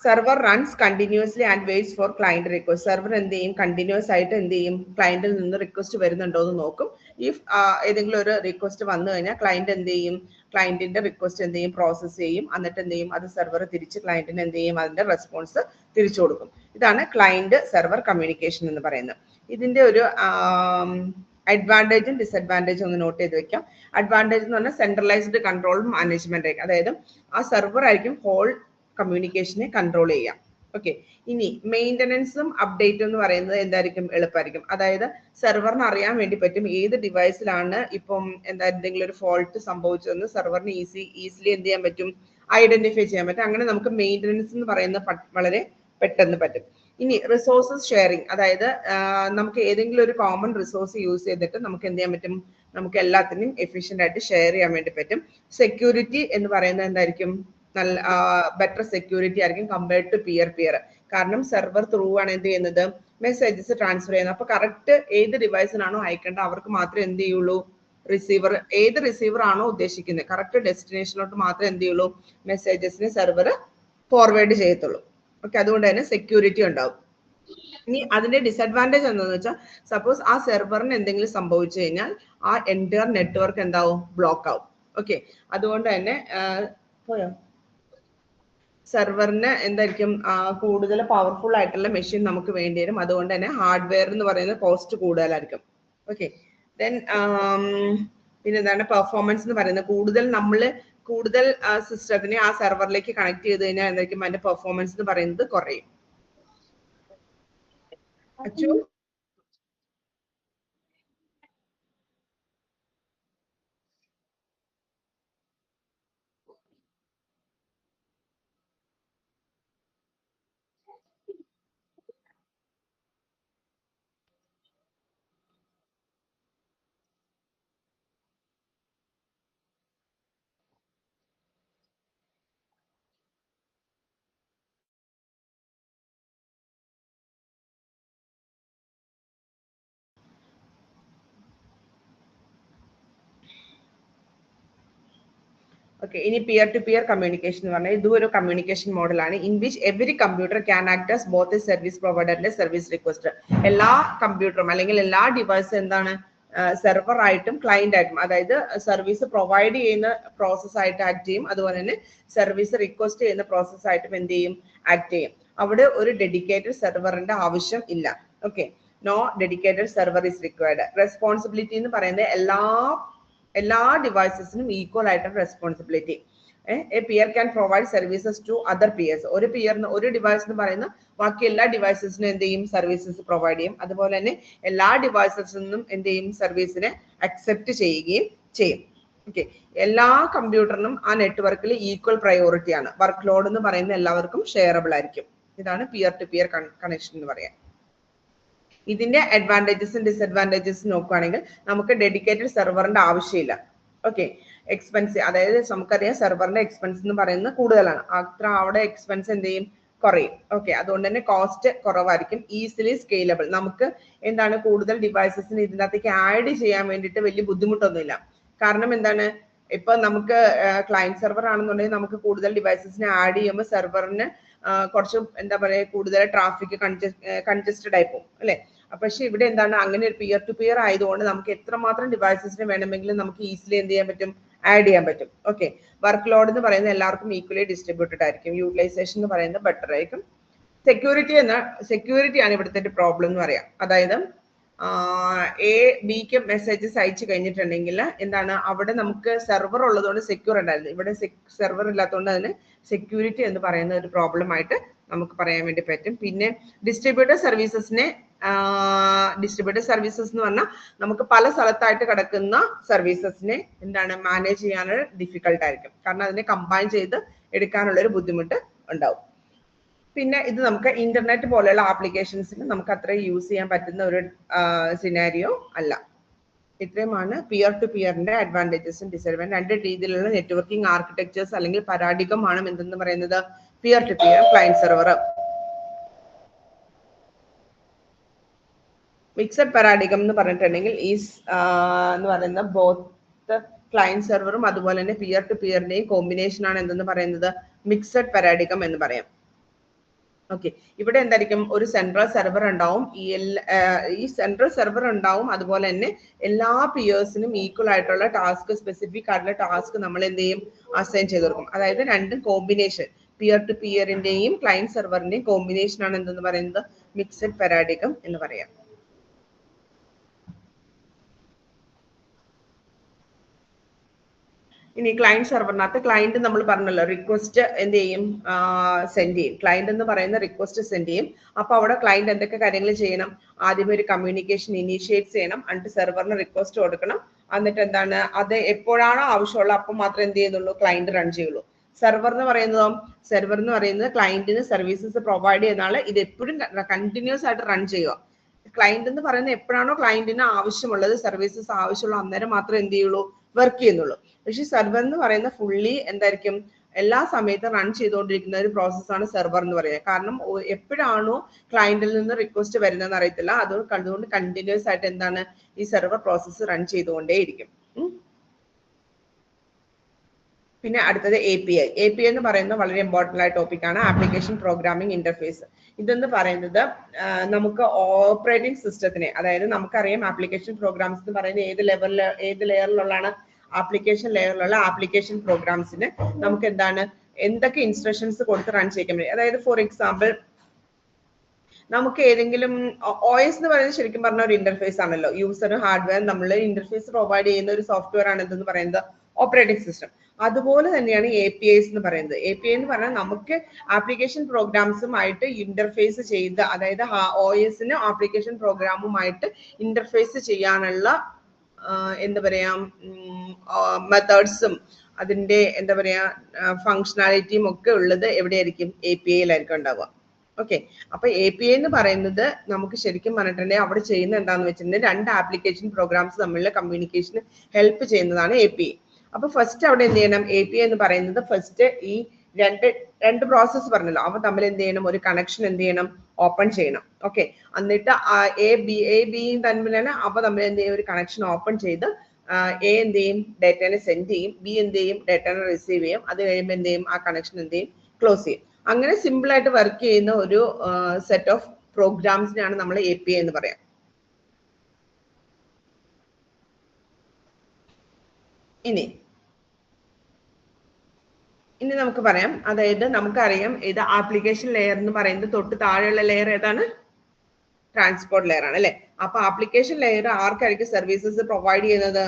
server runs continuously and weights four client request. Server എന്ത് ചെയ്യും? കണ്ടിന്യൂസ് ആയിട്ട് എന്ത് ചെയ്യും? ക്ലയന്റിൽ നിന്ന് റിക്വസ്റ്റ് വരുന്നുണ്ടോ എന്ന് നോക്കും. ഇഫ് ഏതെങ്കിലും ഒരു റിക്വസ്റ്റ് വന്നു കഴിഞ്ഞാൽ ക്ലയന്റ് എന്ത് ചെയ്യും? ക്ലയന്റിന്റെ റിക്വസ്റ്റ് എന്ത് ചെയ്യും? പ്രോസസ് ചെയ്യും. എന്നിട്ട് എന്ത് ചെയ്യും? അത് സെർവർ തിരിച്ച് ക്ലയന്റിന് എന്ത് ചെയ്യും? അതിന്റെ റെസ്പോൺസ് തിരിച്ചു കൊടുക്കും. ഇതാണ് ക്ലയന്റ് സെർവർ കമ്മ്യൂണിക്കേഷൻ എന്ന് പറയുന്നത്. ഇതിന്റെ ഒരു അഡ്വാൻറ്റേജും ഡിസഡ്വാൻറ്റേജും ഒന്ന് നോട്ട് ചെയ്ത് വെക്കാം. അഡ്വാൻറ്റേജ് എന്ന് പറഞ്ഞാൽ സെൻട്രലൈസ്ഡ് കൺട്രോൾ മാനേജ്മെന്റ് ആയിരിക്കും. അതായത് ആ സെർവർ ആയിരിക്കും ഹോൾ കമ്മ്യൂണിക്കേഷനെ കൺട്രോൾ ചെയ്യാം. ഓക്കെ, ഇനി മെയിൻ്റനൻസും അപ്ഡേറ്റും എന്ന് പറയുന്നത് എന്തായിരിക്കും? എളുപ്പമായിരിക്കും. അതായത് സെർവറിന് അറിയാൻ വേണ്ടി പറ്റും ഏത് ഡിവൈസിലാണ് ഇപ്പം എന്തെങ്കിലും ഒരു ഫോൾട്ട് സംഭവിച്ചതെന്ന് സെർവറിന് ഈസിലി എന്ത് ചെയ്യാൻ പറ്റും? ഐഡന്റിഫൈ ചെയ്യാൻ പറ്റും. അങ്ങനെ നമുക്ക് മെയിൻ്റനൻസ് എന്ന് പറയുന്നത് വളരെ പെട്ടെന്ന് പറ്റും. ഇനി റിസോഴ്സസ് ഷെയറിങ്, അതായത് നമുക്ക് ഏതെങ്കിലും ഒരു കോമൺ റിസോഴ്സ് യൂസ് ചെയ്തിട്ട് നമുക്ക് എന്ത് ചെയ്യാൻ പറ്റും? നമുക്ക് എല്ലാത്തിനും എഫിഷ്യന്റ് ആയിട്ട് ഷെയർ ചെയ്യാൻ വേണ്ടി പറ്റും. സെക്യൂരിറ്റി എന്ന് പറയുന്നത് എന്തായിരിക്കും? നല്ല ബെറ്റർ സെക്യൂരിറ്റി ആയിരിക്കും കമ്പയർഡ് ടു പിയർ. കാരണം സെർവർ ത്രൂ ആണ് എന്ത് ചെയ്യുന്നത്? മെസ്സേജസ് ട്രാൻസ്ഫർ ചെയ്യുന്നത്. അപ്പൊ കറക്റ്റ് ഏത് ഡിവൈസിനാണോ അയക്കേണ്ടത് അവർക്ക് മാത്രമേ എന്ത് ചെയ്യുള്ളൂ? ഏത് റിസീവർ ആണോ ഉദ്ദേശിക്കുന്നത് കറക്റ്റ് ഡെസ്റ്റിനേഷനിലോട്ട് മാത്രമേ എന്ത് ചെയ്യുള്ളൂ? മെസ്സേജസിന് സെർവർ ഫോർവേഡ് ചെയ്യത്തുള്ളൂ. ഓക്കെ, അതുകൊണ്ട് തന്നെ സെക്യൂരിറ്റി ഉണ്ടാവും. ഇനി അതിന്റെ ഡിസഡ്വാൻറ്റേജ് എന്താണെന്ന് വെച്ചാൽ, സപ്പോസ് ആ സെർവറിന് എന്തെങ്കിലും സംഭവിച്ചു കഴിഞ്ഞാൽ ആ എൻറ്റയർ നെറ്റ്വർക്ക് എന്താവും? ബ്ലോക്ക് ആവും. ഓക്കെ, അതുകൊണ്ട് തന്നെ പോയോ സെർവറിന് എന്തായിരിക്കും? കൂടുതൽ പവർഫുൾ ആയിട്ടുള്ള മെഷീൻ നമുക്ക് വേണ്ടി വരും. അതുകൊണ്ട് തന്നെ ഹാർഡ്വെയർ എന്ന് പറയുന്നത് കോസ്റ്റ് കൂടുതലായിരിക്കും. ഓക്കെ, ദെൻ പിന്നെ എന്താണ് പെർഫോമൻസ് എന്ന് പറയുന്നത്? കൂടുതൽ സിസ്റ്റത്തിനെ ആ സെർവറിലേക്ക് കണക്ട് ചെയ്ത് കഴിഞ്ഞാൽ എന്തായിരിക്കും? അതിന്റെ പെർഫോമൻസ് എന്ന് പറയുന്നത് കുറയും. അച്ചു ഓക്കെ, ഇനി പിയർ ടു പിയർ കമ്മ്യൂണിക്കേഷൻ എന്ന് പറഞ്ഞാൽ ഇതും ഒരു കമ്മ്യൂണിക്കേഷൻ മോഡലാണ് in which every computer can act as both service പ്രൊവൈഡറിന്റെ സർവീസ് റിക്വസ്റ്റ്. എല്ലാ കമ്പ്യൂട്ടറും അല്ലെങ്കിൽ എല്ലാ ഡിവൈസും എന്താണ്? സെർവർ ആയിട്ടും ക്ലയന്റ് ആയിട്ടും, അതായത് സർവീസ് പ്രൊവൈഡ് ചെയ്യുന്ന പ്രോസസ് ആയിട്ട് ആക്ട് ചെയ്യും. അതുപോലെ തന്നെ സർവീസ് റിക്വസ്റ്റ് ചെയ്യുന്ന പ്രോസസ് ആയിട്ടും എന്ത് ചെയ്യും? ആക്ട് ചെയ്യും. അവിടെ ഒരു ഡെഡിക്കേറ്റഡ് സെർവറിന്റെ ആവശ്യം ഇല്ല. Okay, no dedicated server is required. Responsibility എന്ന് പറയുന്നത് എല്ലാ ഡിവൈസസിനും ഈക്വൽ ആയിട്ടുള്ള responsibility. A peer can provide services to other peers. ഒരു ഡിവൈസ് എന്ന് പറയുന്ന ബാക്കി എല്ലാ ഡിവൈസസിനും എന്ത് ചെയ്യും? സർവീസസ് പ്രൊവൈഡ് ചെയ്യും. അതുപോലെ തന്നെ എല്ലാ ഡിവൈസസിൽ നിന്നും എന്ത് ചെയ്യും? സർവീസിനെ അക്സെപ്റ്റ് ചെയ്യുകയും ചെയ്യും. ഓക്കെ, എല്ലാ കമ്പ്യൂട്ടറിനും ആ നെറ്റ്വർക്കിൽ ഈക്വൽ പ്രയോറിറ്റി ആണ്. വർക്ക് ലോഡ് എന്ന് പറയുന്ന എല്ലാവർക്കും ഷെയറബിൾ ആയിരിക്കും. ഇതാണ് പിയർ ടു പിയർ കണക്ഷൻ എന്ന് പറയാം. ഇതിന്റെ അഡ്വാൻറ്റേജസും ഡിസഡ്വാൻറ്റേജസും നോക്കുകയാണെങ്കിൽ നമുക്ക് ഡെഡിക്കേറ്റഡ് സെർവറിന്റെ ആവശ്യമില്ല. ഓക്കെ, എക്സ്പെൻസ്, അതായത് നമുക്കറിയാം സെർവറിന്റെ എക്സ്പെൻസ് എന്ന് പറയുന്നത് കൂടുതലാണ്. അവിടെ എക്സ്പെൻസ് എന്ത് ചെയ്യും? കുറയും. ഓക്കെ, അതുകൊണ്ട് തന്നെ കോസ്റ്റ് കുറവായിരിക്കും. Easily scalable. നമുക്ക് എന്താണ്? കൂടുതൽ ഡിവൈസസിന് ഇതിനകത്തേക്ക് ആഡ് ചെയ്യാൻ വേണ്ടിയിട്ട് വലിയ ബുദ്ധിമുട്ടൊന്നുമില്ല. കാരണം എന്താണ്? ഇപ്പൊ നമുക്ക് ക്ലയന്റ് സെർവർ ആണെന്നുണ്ടെങ്കിൽ നമുക്ക് കൂടുതൽ ഡിവൈസസിനെ ആഡ് ചെയ്യുമ്പോൾ സെർവറിന് കുറച്ച് എന്താ പറയുക, കൂടുതൽ ട്രാഫിക് കൺജസ്റ്റഡ് ആയി പോകും അല്ലെ? പക്ഷെ ഇവിടെ എന്താണ്? അങ്ങനെ ഒരു പിയർ ടു പിയർ ആയതുകൊണ്ട് നമുക്ക് എത്രമാത്രം ഡിവൈസസിന് വേണമെങ്കിലും നമുക്ക് ഈസിലി എന്ത് ചെയ്യാൻ പറ്റും? ആഡ് ചെയ്യാൻ പറ്റും. ഓക്കെ, വർക്ക് ലോഡ് എന്ന് പറയുന്നത് എല്ലാവർക്കും ഈക്വലി ഡിസ്ട്രിബ്യൂട്ടഡ് ആയിരിക്കും. യൂട്ടിലൈസേഷൻ എന്ന് പറയുന്നത് ബെറ്റർ ആയിരിക്കും. സെക്യൂരിറ്റിയാണ് ഇവിടുത്തെ ഒരു പ്രോബ്ലം എന്ന് പറയാം. അതായത് എ ബിക്ക് മെസ്സേജസ് അയച്ചു കഴിഞ്ഞിട്ടുണ്ടെങ്കിൽ എന്താണ് അവിടെ നമുക്ക് സെർവർ ഉള്ളതുകൊണ്ട് സെക്യൂർ ഉണ്ടായിരുന്നു. ഇവിടെ സെർവർ ഇല്ലാത്തതുകൊണ്ട് അതിന് സെക്യൂരിറ്റി എന്ന് പറയുന്ന ഒരു പ്രോബ്ലം ആയിട്ട് നമുക്ക് പറയാൻ വേണ്ടി പറ്റും. പിന്നെ ഡിസ്ട്രിബ്യൂട്ടർ സർവീസസ് എന്ന് പറഞ്ഞാൽ നമുക്ക് പല സ്ഥലത്തായിട്ട് കിടക്കുന്ന സർവീസസിനെ എന്താണ് മാനേജ് ചെയ്യാനുള്ള ഡിഫിക്കൽട്ട് ആയിരിക്കും. കാരണം അതിനെ കമ്പൈൻ ചെയ്ത് എടുക്കാനുള്ള ഒരു ബുദ്ധിമുട്ട് ഉണ്ടാവും. പിന്നെ ഇത് നമുക്ക് ഇന്റർനെറ്റ് പോലെയുള്ള ആപ്ലിക്കേഷൻസിൽ നമുക്ക് അത്ര യൂസ് ചെയ്യാൻ പറ്റുന്ന ഒരു സിനാരിയോ അല്ല. ഇത്രയുമാണ് പിയർ ടു പിയറിന്റെ അഡ്വാൻറ്റേജസും ഡിസഡ്വാൻറ്റേജ്. രണ്ട് രീതിയിലുള്ള നെറ്റ്വർക്കിംഗ് ആർക്കിടെക്ചേഴ്സ് അല്ലെങ്കിൽ പരാഡികം ആണ് എന്തെന്ന് പറയുന്നത് peer to peer client server. Mixed paradigm എന്ന് പറഞ്ഞിട്ടുണ്ടെങ്കിൽ എന്ന് പറയുന്ന ബോത്ത് ക്ലയന്റ് സെർവറും അതുപോലെ തന്നെ പിയർ ടു പിയറിന്റെയും കോമ്പിനേഷൻ ആണ് എന്തെന്ന് പറയുന്നത് മിക്സഡ് പാരാഡിഗം എന്ന് പറയാം. ഓക്കെ, ഇവിടെ എന്തായിരിക്കും ഒരു സെൻട്രൽ സെർവർ ഉണ്ടാവും. ഈ സെൻട്രൽ സെർവർ ഉണ്ടാവും. അതുപോലെ തന്നെ എല്ലാ പിയേഴ്സിനും ഈക്വൽ ആയിട്ടുള്ള ടാസ്ക്, സ്പെസിഫിക് ആയിട്ടുള്ള ടാസ്ക് നമ്മൾ എന്ത് ചെയ്യും അസൈൻ ചെയ്ത് കൊടുക്കും. അതായത് രണ്ടും കോമ്പിനേഷൻ, പിയർ ടു പിയറിന്റെയും ക്ലയന്റ് സെർവറിന്റെയും കോമ്പിനേഷൻ ആണ് എന്തെന്ന് പറയുന്നത് മിക്സഡ് പാരാഡിഗം എന്ന് പറയാം. ഇനി ക്ലയന്റ് സെർവറിനകത്ത് ക്ലയന്റ് നമ്മൾ പറഞ്ഞല്ലോ റിക്വസ്റ്റ് എന്ത് ചെയ്യും സെൻഡ് ചെയ്യും. ക്ലയന്റ് എന്ന് പറയുന്ന റിക്വസ്റ്റ് സെൻഡ് ചെയ്യും. അപ്പൊ അവിടെ ക്ലയന്റ് എന്തൊക്കെ കാര്യങ്ങൾ ചെയ്യണം? ആദ്യം ഒരു കമ്മ്യൂണിക്കേഷൻ ഇനീഷ്യേറ്റ് ചെയ്യണം, എന്നിട്ട് സെർവറിന് റിക്വസ്റ്റ് കൊടുക്കണം. എന്നിട്ട് എന്താണ് അത് എപ്പോഴാണോ ആവശ്യമുള്ള അപ്പം മാത്രമേ എന്ത് ചെയ്യുന്നുള്ളൂ ക്ലയന്റ് റൺ ചെയ്യുള്ളൂ. സെർവർ എന്ന് പറയുന്നത് ക്ലയന്റിന് സർവീസസ് പ്രൊവൈഡ് ചെയ്യുന്നതാണ്. ഇത് എപ്പോഴും കണ്ടിന്യൂസ് ആയിട്ട് റൺ ചെയ്യുക. ക്ലയന്റ് എന്ന് പറയുന്നത് എപ്പോഴാണോ ക്ലയന്റിന് ആവശ്യമുള്ളത്, സർവീസസ് ആവശ്യമുള്ള അന്നേരം മാത്രമേ എന്ത് ചെയ്യുള്ളൂ വർക്ക് ചെയ്യുന്നുള്ളൂ. പക്ഷെ സെർവർ എന്ന് പറയുന്ന ഫുള്ളി എന്തായിരിക്കും എല്ലാ സമയത്തും റൺ ചെയ്തുകൊണ്ടിരിക്കുന്ന ഒരു പ്രോസസ്സാണ് സെർവർ എന്ന് പറയുന്നത്. കാരണം എപ്പോഴാണോ ക്ലയന്റിൽ നിന്ന് റിക്വസ്റ്റ് വരുന്നതെന്ന് അറിയത്തില്ല. അതുകൊണ്ട് കണ്ടിന്യൂസ് ആയിട്ട് എന്താണ് ഈ സെർവർ പ്രോസസ്സ് റൺ ചെയ്തുകൊണ്ടേയിരിക്കും. പിന്നെ അടുത്തത് API. API എന്ന് പറയുന്നത് വളരെ ഇമ്പോർട്ടന്റ് ആയ ടോപ്പിക്കാണ്. Application programming interface. ഇതെന്ന് പറയുന്നത് നമുക്ക് ഓപ്പറേറ്റിംഗ് സിസ്റ്റത്തിനെ, അതായത് നമുക്കറിയാം ആപ്ലിക്കേഷൻ പ്രോഗ്രാംസ് എന്ന് പറയുന്നത് ഏത് ലെയറിലുള്ളതാണ്? ആപ്ലിക്കേഷൻ ലെയറിലുള്ള ആപ്ലിക്കേഷൻ പ്രോഗ്രാംസിന് നമുക്ക് എന്താണ് എന്തൊക്കെ ഇൻസ്ട്രക്ഷൻസ് കൊടുത്ത് റൺ ചെയ്യാൻ പറ്റും. അതായത് ഫോർ എക്സാമ്പിൾ നമുക്ക് ഏതെങ്കിലും OS എന്ന് പറയുന്നത് ശരിക്കും പറഞ്ഞ ഒരു ഇന്റർഫേസ് ആണല്ലോ. യൂസർ ഹാർഡ്വെയർ നമ്മൾ ഇന്റർഫേസ് പ്രൊവൈഡ് ചെയ്യുന്ന ഒരു സോഫ്റ്റ്വെയർ ആണ് എന്തെന്ന് പറയുന്നത് ഓപ്പറേറ്റിംഗ് സിസ്റ്റം. അതുപോലെ തന്നെയാണ് APIs എന്ന് പറയുന്നത്. API എന്ന് പറഞ്ഞാൽ നമുക്ക് ആപ്ലിക്കേഷൻ പ്രോഗ്രാംസുമായിട്ട് ഇന്റർഫേസ് ചെയ്ത്, അതായത് OS-ന് ആപ്ലിക്കേഷൻ പ്രോഗ്രാമുമായിട്ട് ഇന്റർഫേസ് ചെയ്യാനുള്ള എന്താ പറയാ മെത്തേഡ്സും അതിന്റെ എന്താ പറയാ ഫങ്ഷണാലിറ്റിയും ഒക്കെ ഉള്ളത് എവിടെയായിരിക്കും? API-യിലായിരിക്കും ഉണ്ടാവുക. ഓക്കെ, അപ്പൊ API എന്ന് പറയുന്നത് നമുക്ക് ശരിക്കും പറഞ്ഞിട്ടുണ്ടെങ്കിൽ അവിടെ ചെയ്യുന്ന എന്താണെന്ന് വെച്ചിട്ടുണ്ടെങ്കിൽ രണ്ട് ആപ്ലിക്കേഷൻ പ്രോഗ്രാംസ് തമ്മിലുള്ള കമ്മ്യൂണിക്കേഷന് ഹെൽപ്പ് ചെയ്യുന്നതാണ് API. അപ്പൊ ഫസ്റ്റ് അവിടെ എന്ത് ചെയ്യണം? API എന്ന് പറയുന്നത് ഫസ്റ്റ് ഈ രണ്ട് പ്രോസസ്സ് പറഞ്ഞല്ലോ, അവ തമ്മിൽ എന്ത് ചെയ്യണം? ഒരു കണക്ഷൻ എന്ത് ചെയ്യണം? ഓപ്പൺ ചെയ്യണം. ഓക്കെ, എന്നിട്ട് എ ബിയും തമ്മിലാണ് അവ തമ്മിൽ എന്ത് ചെയ്യും? ഒരു കണക്ഷൻ ഓപ്പൺ ചെയ്ത് A എന്ത് ചെയ്യും? ഡേറ്റനെ സെൻഡ് ചെയ്യും, B എന്ത് ചെയ്യും? ഡേറ്റനെ റിസീവ് ചെയ്യും. അത് കഴിയുമ്പോൾ എന്ത് ചെയ്യും? ആ കണക്ഷൻ എന്ത് ചെയ്യും? ക്ലോസ് ചെയ്യും. അങ്ങനെ സിമ്പിൾ ആയിട്ട് വർക്ക് ചെയ്യുന്ന ഒരു സെറ്റ് ഓഫ് പ്രോഗ്രാംസിനാണ് നമ്മൾ API എന്ന് പറയാം. ഇനി നമുക്ക് പറയാം, അതായത് നമുക്കറിയാം ഇത് ആപ്ലിക്കേഷൻ ലെയർ എന്ന് പറയുന്നത് തൊട്ട് താഴെയുള്ള ലെയർ ഏതാണ്? ട്രാൻസ്പോർട്ട് ലെയർ ആണ് അല്ലെ. അപ്പൊ ആപ്ലിക്കേഷൻ ലെയർ ആർക്കായിരിക്കും സർവീസസ് പ്രൊവൈഡ് ചെയ്യുന്നത്?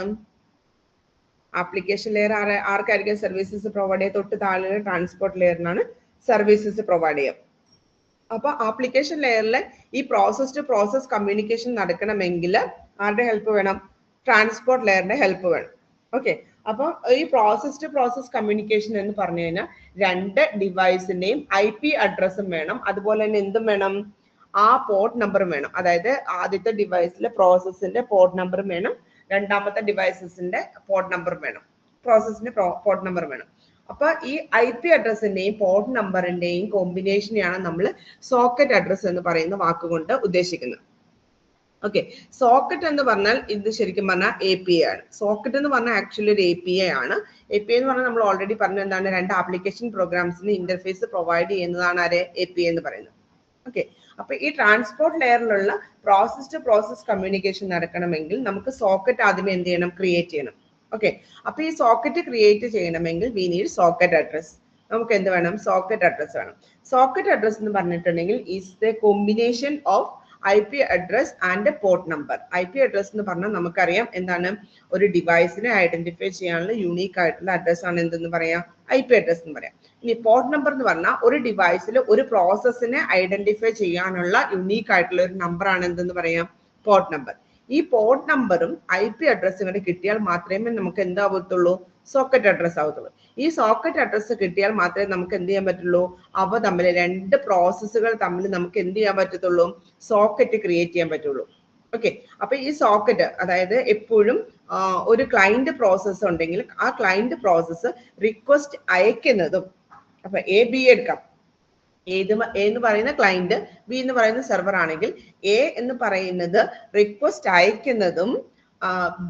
ആപ്ലിക്കേഷൻ ലെയർ ആർക്കായിരിക്കും സർവീസസ് പ്രൊവൈഡ് ചെയ്യുക? തൊട്ട് താഴെയുള്ള ട്രാൻസ്പോർട്ട് ലെയറിനാണ് സർവീസസ് പ്രൊവൈഡ് ചെയ്യുക. അപ്പൊ ആപ്ലിക്കേഷൻ ലെയറിലെ ഈ പ്രോസസ് ടു പ്രോസസ് കമ്മ്യൂണിക്കേഷൻ നടക്കണമെങ്കിൽ ആരുടെ ഹെൽപ്പ് വേണം? ട്രാൻസ്പോർട്ട് ലെയറിന്റെ ഹെൽപ്പ് വേണം. ഓക്കെ, അപ്പൊ ഈ പ്രോസസ് ടു പ്രോസസ് കമ്മ്യൂണിക്കേഷൻ എന്ന് പറഞ്ഞു കഴിഞ്ഞാൽ രണ്ട് ഡിവൈസിന്റെയും IP അഡ്രസ്സും വേണം. അതുപോലെ തന്നെ എന്തും വേണം? ആ പോർട്ട് നമ്പറും വേണം. അതായത് ആദ്യത്തെ ഡിവൈസിലെ പ്രോസസ്സിന്റെ പോർട്ട് നമ്പറും വേണം, രണ്ടാമത്തെ ഡിവൈസസിന്റെ പോർട്ട് നമ്പറും വേണം, പ്രോസസ്സിന്റെ പോർട്ട് നമ്പർ വേണം. അപ്പൊ ഈ IP അഡ്രസ്സിന്റെയും പോർട്ട് നമ്പറിന്റെയും കോമ്പിനേഷനെയാണ് നമ്മൾ സോക്കറ്റ് അഡ്രസ് എന്ന് പറയുന്ന വാക്കുകൊണ്ട് ഉദ്ദേശിക്കുന്നത്. ഓക്കെ, സോക്കറ്റ് എന്ന് പറഞ്ഞാൽ ഇത് ശരിക്കും പറഞ്ഞാൽ API ആണ്. സോക്കറ്റ് എന്ന് പറഞ്ഞാൽ ആക്ച്വലി ഒരു API ആണ്. API എന്ന് പറഞ്ഞാൽ നമ്മൾ ഓൾറെഡി പറഞ്ഞ എന്താണ്? രണ്ട് ആപ്ലിക്കേഷൻ പ്രോഗ്രാംസിന് ഇന്റർഫേസ് പ്രൊവൈഡ് ചെയ്യുന്നതാണ് ആരെ? API എന്ന് പറയുന്നത്. ഓക്കെ, അപ്പൊ ഈ ട്രാൻസ്പോർട്ട് ലെയറിലുള്ള പ്രോസസ് ടു പ്രോസസ് കമ്മ്യൂണിക്കേഷൻ നടക്കണമെങ്കിൽ നമുക്ക് സോക്കറ്റ് ആദ്യമേ എന്ത് ചെയ്യണം? ക്രിയേറ്റ് ചെയ്യണം. ഓക്കെ, അപ്പൊ ഈ സോക്കറ്റ് ക്രിയേറ്റ് ചെയ്യണമെങ്കിൽ വി നീഡ് സോക്കറ്റ് അഡ്രസ്. നമുക്ക് എന്ത് വേണം? സോക്കറ്റ് അഡ്രസ് വേണം. സോക്കറ്റ് അഡ്രസ് എന്ന് പറഞ്ഞിട്ടുണ്ടെങ്കിൽ is the combination of IP address and port number. IP address എന്ന് പറഞ്ഞാൽ നമുക്കറിയാം എന്താണ്, ഒരു ഡിവൈസിനെ ഐഡന്റിഫൈ ചെയ്യാനുള്ള യൂണീക്ക് ആയിട്ടുള്ള അഡ്രസ് ആണ് എന്തെന്ന് പറയാം, IP address എന്ന് പറയാം. ഇനി പോർട്ട് നമ്പർ എന്ന് പറഞ്ഞാൽ ഒരു ഡിവൈസിൽ ഒരു പ്രോസസ്സിനെ ഐഡന്റിഫൈ ചെയ്യാനുള്ള യൂണീക്ക് ആയിട്ടുള്ള ഒരു നമ്പർ ആണ് എന്തെന്ന് പറയാം, പോർട്ട് നമ്പർ. ഈ പോർട്ട് നമ്പറും IP അഡ്രസ്സും കൂടെ കിട്ടിയാൽ മാത്രമേ നമുക്ക് എന്താവത്തുള്ളൂ, സോക്കറ്റ് അഡ്രസ് ആവത്തുള്ളൂ. ഈ സോക്കറ്റ് അഡ്രസ് കിട്ടിയാൽ മാത്രമേ നമുക്ക് എന്ത് ചെയ്യാൻ പറ്റുള്ളൂ, അവ തമ്മിൽ രണ്ട് പ്രോസസ്സുകൾ തമ്മിൽ നമുക്ക് എന്ത് ചെയ്യാൻ പറ്റത്തുള്ളൂ, സോക്കറ്റ് ക്രിയേറ്റ് ചെയ്യാൻ പറ്റുള്ളൂ. ഓക്കെ, അപ്പൊ ഈ സോക്കറ്റ് അതായത് എപ്പോഴും ഒരു ക്ലയന്റ് പ്രോസസ്സ് ഉണ്ടെങ്കിൽ ആ ക്ലയന്റ് പ്രോസസ്സ് റിക്വസ്റ്റ് അയക്കുന്നതും, അപ്പൊ A-B എടുക്കാം, എ എന്ന് പറയുന്ന ക്ലയന്റ്, ബി എന്ന് പറയുന്ന സെർവർ ആണെങ്കിൽ എ എന്ന് പറയുന്നത് റിക്വസ്റ്റ് അയക്കുന്നതും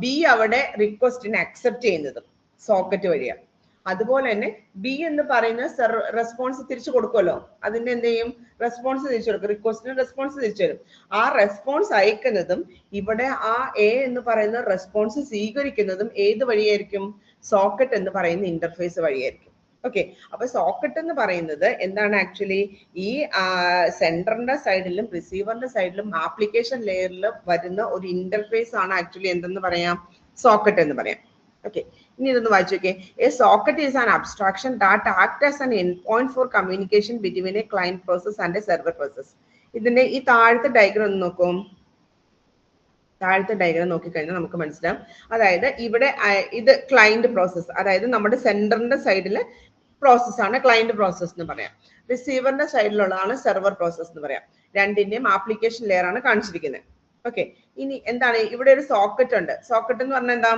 ബി അവിടെ റിക്വസ്റ്റിനെ അക്സെപ്റ്റ് ചെയ്യുന്നതും സോക്കറ്റ് വഴിയാണ്. അതുപോലെ തന്നെ ബി എന്ന് പറയുന്ന റെസ്പോൺസ് തിരിച്ചു കൊടുക്കുമല്ലോ, അതിന്റെ എന്ത് ചെയ്യും, റെസ്പോൺസ് തിരിച്ചു കൊടുക്കും, റിക്വസ്റ്റിന് റെസ്പോൺസ് തിരിച്ചു തരും. ആ റെസ്പോൺസ് അയക്കുന്നതും ഇവിടെ ആ എ എന്ന് പറയുന്ന റെസ്പോൺസ് സ്വീകരിക്കുന്നതും ഏത് വഴിയായിരിക്കും, സോക്കറ്റ് എന്ന് പറയുന്ന ഇന്റർഫേസ് വഴിയായിരിക്കും. ഓക്കെ, അപ്പൊ സോക്കറ്റ് എന്ന് പറയുന്നത് എന്താണ്, ആക്ച്വലി ഈ സെൻഡറിന്റെ സൈഡിലും റിസീവറിന്റെ സൈഡിലും ആപ്ലിക്കേഷൻ ലെയറിലും വരുന്ന ഒരു ഇന്റർഫേസ് ആണ് ആക്ച്വലി എന്തെന്ന് പറയാം, സോക്കറ്റ് എന്ന് പറയാം. ഓക്കെ, ഇനി ഇതൊന്ന് വായിച്ചു നോക്കിയേ. A socket is an abstraction that act as an end point four communication between A client process and A server process. ഇതിന്റെ ഈ താഴത്തെ ഡയഗ്രം ഒന്ന് നോക്കും. താഴത്തെ ഡയഗ്രം നോക്കിക്കഴിഞ്ഞാൽ നമുക്ക് മനസ്സിലാവും. അതായത് ഇവിടെ ഇത് ക്ലയന്റ് പ്രോസസ്, അതായത് നമ്മുടെ സെൻഡറിന്റെ സൈഡില് പ്രോസസ്സാണ് ക്ലയന്റ് പ്രോസസ് എന്ന് പറയാം. റിസീവറിന്റെ സൈഡിലുള്ളതാണ് സെർവർ പ്രോസസ് എന്ന് പറയാം. രണ്ടിന്റെയും ആപ്ലിക്കേഷൻ ലെയർ ആണ് കാണിച്ചിരിക്കുന്നത്. ഓക്കെ, ഇനി എന്താണ്, ഇവിടെ ഒരു സോക്കറ്റ് ഉണ്ട്. സോക്കറ്റ് എന്ന് പറഞ്ഞാൽ എന്താ,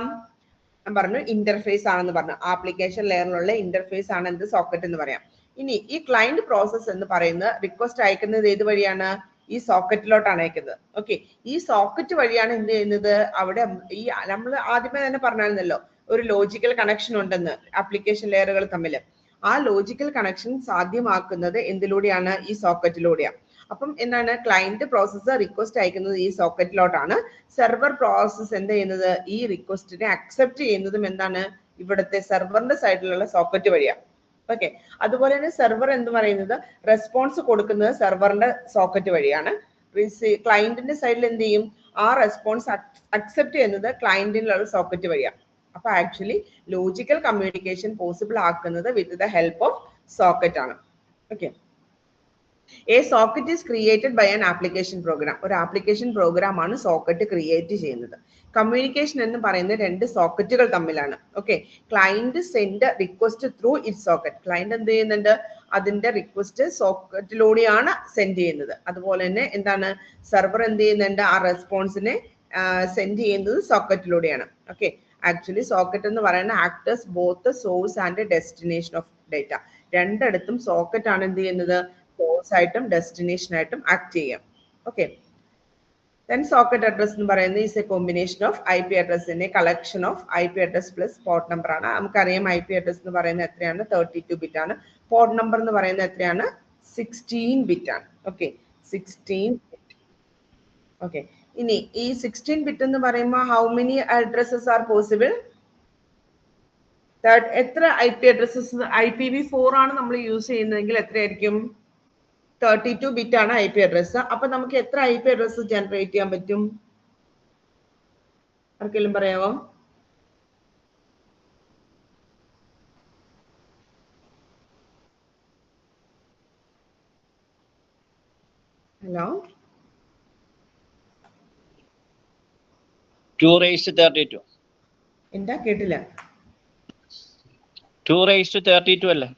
ഞാൻ പറഞ്ഞു ഇന്റർഫേസ് ആണെന്ന് പറഞ്ഞു. ആപ്ലിക്കേഷൻ ലെയറിലുള്ള ഇന്റർഫേസ് ആണ് എന്ത്, സോക്കറ്റ് എന്ന് പറയാം. ഇനി ഈ ക്ലയന്റ് പ്രോസസ് എന്ന് പറയുന്നത് റിക്വസ്റ്റ് അയക്കുന്നത് ഏത് വഴിയാണ്, ഈ സോക്കറ്റിലോട്ടാണ് അയക്കുന്നത്. ഓക്കെ, ഈ സോക്കറ്റ് വഴിയാണ് എന്ത് ചെയ്യുന്നത്, അവിടെ ഈ നമ്മൾ ആദ്യമേ തന്നെ പറഞ്ഞായിരുന്നല്ലോ ഒരു ലോജിക്കൽ കണക്ഷൻ ഉണ്ടെന്ന് ആപ്ലിക്കേഷൻ ലെയറുകൾ തമ്മിൽ. ആ ലോജിക്കൽ കണക്ഷൻ സാധ്യമാക്കുന്നത് എന്തിലൂടെയാണ്, ഈ സോക്കറ്റിലൂടെയാണ്. അപ്പം എന്താണ്, ക്ലയന്റ് പ്രോസസ്സ് റിക്വസ്റ്റ് അയക്കുന്നത് ഈ സോക്കറ്റിലോട്ടാണ്. സെർവർ പ്രോസസ് എന്ത് ചെയ്യുന്നത്, ഈ റിക്വസ്റ്റിനെ അക്സെപ്റ്റ് ചെയ്യുന്നതും എന്താണ്, ഇവിടുത്തെ സെർവറിന്റെ സൈഡിലുള്ള സോക്കറ്റ് വഴിയാണ്. ഓക്കെ, അതുപോലെ തന്നെ സെർവർ എന്ന് പറയുന്നത് റെസ്പോൺസ് കൊടുക്കുന്നത് സെർവറിന്റെ സോക്കറ്റ് വഴിയാണ്. ക്ലയന്റിന്റെ സൈഡിൽ എന്ത് ചെയ്യും, ആ റെസ്പോൺസ് അക്സെപ്റ്റ് ചെയ്യുന്നത് ക്ലയന്റിലുള്ള സോക്കറ്റ് വഴിയാണ്. അപ്പൊ ആക്ച്വലി ലോജിക്കൽ കമ്മ്യൂണിക്കേഷൻ പോസിബിൾ ആക്കുന്നത് with the help of socket ആണ്. Okay, a socket is created by an application program. ഒരു ആപ്ലിക്കേഷൻ പ്രോഗ്രാം ആണ് സോക്കറ്റ് ക്രിയേറ്റ് ചെയ്യുന്നത്. കമ്മ്യൂണിക്കേഷൻ എന്ന് പറയുന്നത് രണ്ട് സോക്കറ്റുകൾ തമ്മിലാണ്. Okay, client send request through it socket. Client എന്ത് ചെയ്യുന്നുണ്ട്, അതിന്റെ റിക്വസ്റ്റ് സോക്കറ്റിലൂടെയാണ് സെൻഡ് ചെയ്യുന്നത്. അതുപോലെ തന്നെ എന്താണ്, സെർവർ എന്ത് ചെയ്യുന്നുണ്ട്, ആ റെസ്പോൺസിനെ സെൻഡ് ചെയ്യുന്നത് സോക്കറ്റിലൂടെയാണ്. ഓക്കെ, ആക്ച്വലി സോക്കറ്റ് എന്ന് പറയുന്നത് actors both source and destination of data. രണ്ടിടത്തും സോക്കറ്റ് ആണ് എന്ത് ചെയ്യുന്നത്, സോഴ്സ് ആയിട്ടും ഡെസ്റ്റിനേഷൻ ആയിട്ടും ആക്ട് ചെയ്യാം. ഓക്കെ, then socket address എന്ന് പറയുന്നത് is a combination of IP address in a collection of IP address plus port number ആണ്. നമുക്കറിയാം IP address എന്ന് പറയുന്നത് എത്രയാണ്, 32 ബിറ്റ് ആണ്. പോർട്ട് നമ്പർ എന്ന് പറയുന്നത് എത്രയാണ്, 16 ബിറ്റ് ആണ്. Okay, 16 bit. ഓക്കെ, ഇനി ഈ 16 ബിറ്റ് എന്ന് പറയുമ്പോൾ how many addresses are possible? എത്ര IP addresses, IPv4 ആണ് നമ്മൾ യൂസ് ചെയ്യുന്നതെങ്കിൽ എത്രയായിരിക്കും, 32 ബിറ്റ് ആണ് IP അഡ്രസ്. അപ്പൊ നമുക്ക് എത്ര IP അഡ്രസ് ജനറേറ്റ് ചെയ്യാൻ പറ്റും, ആർക്കെങ്കിലും പറയാമോ? ഹലോ, 2^32. എന്താ കേട്ടില്ല? 2^32 അല്ലേ?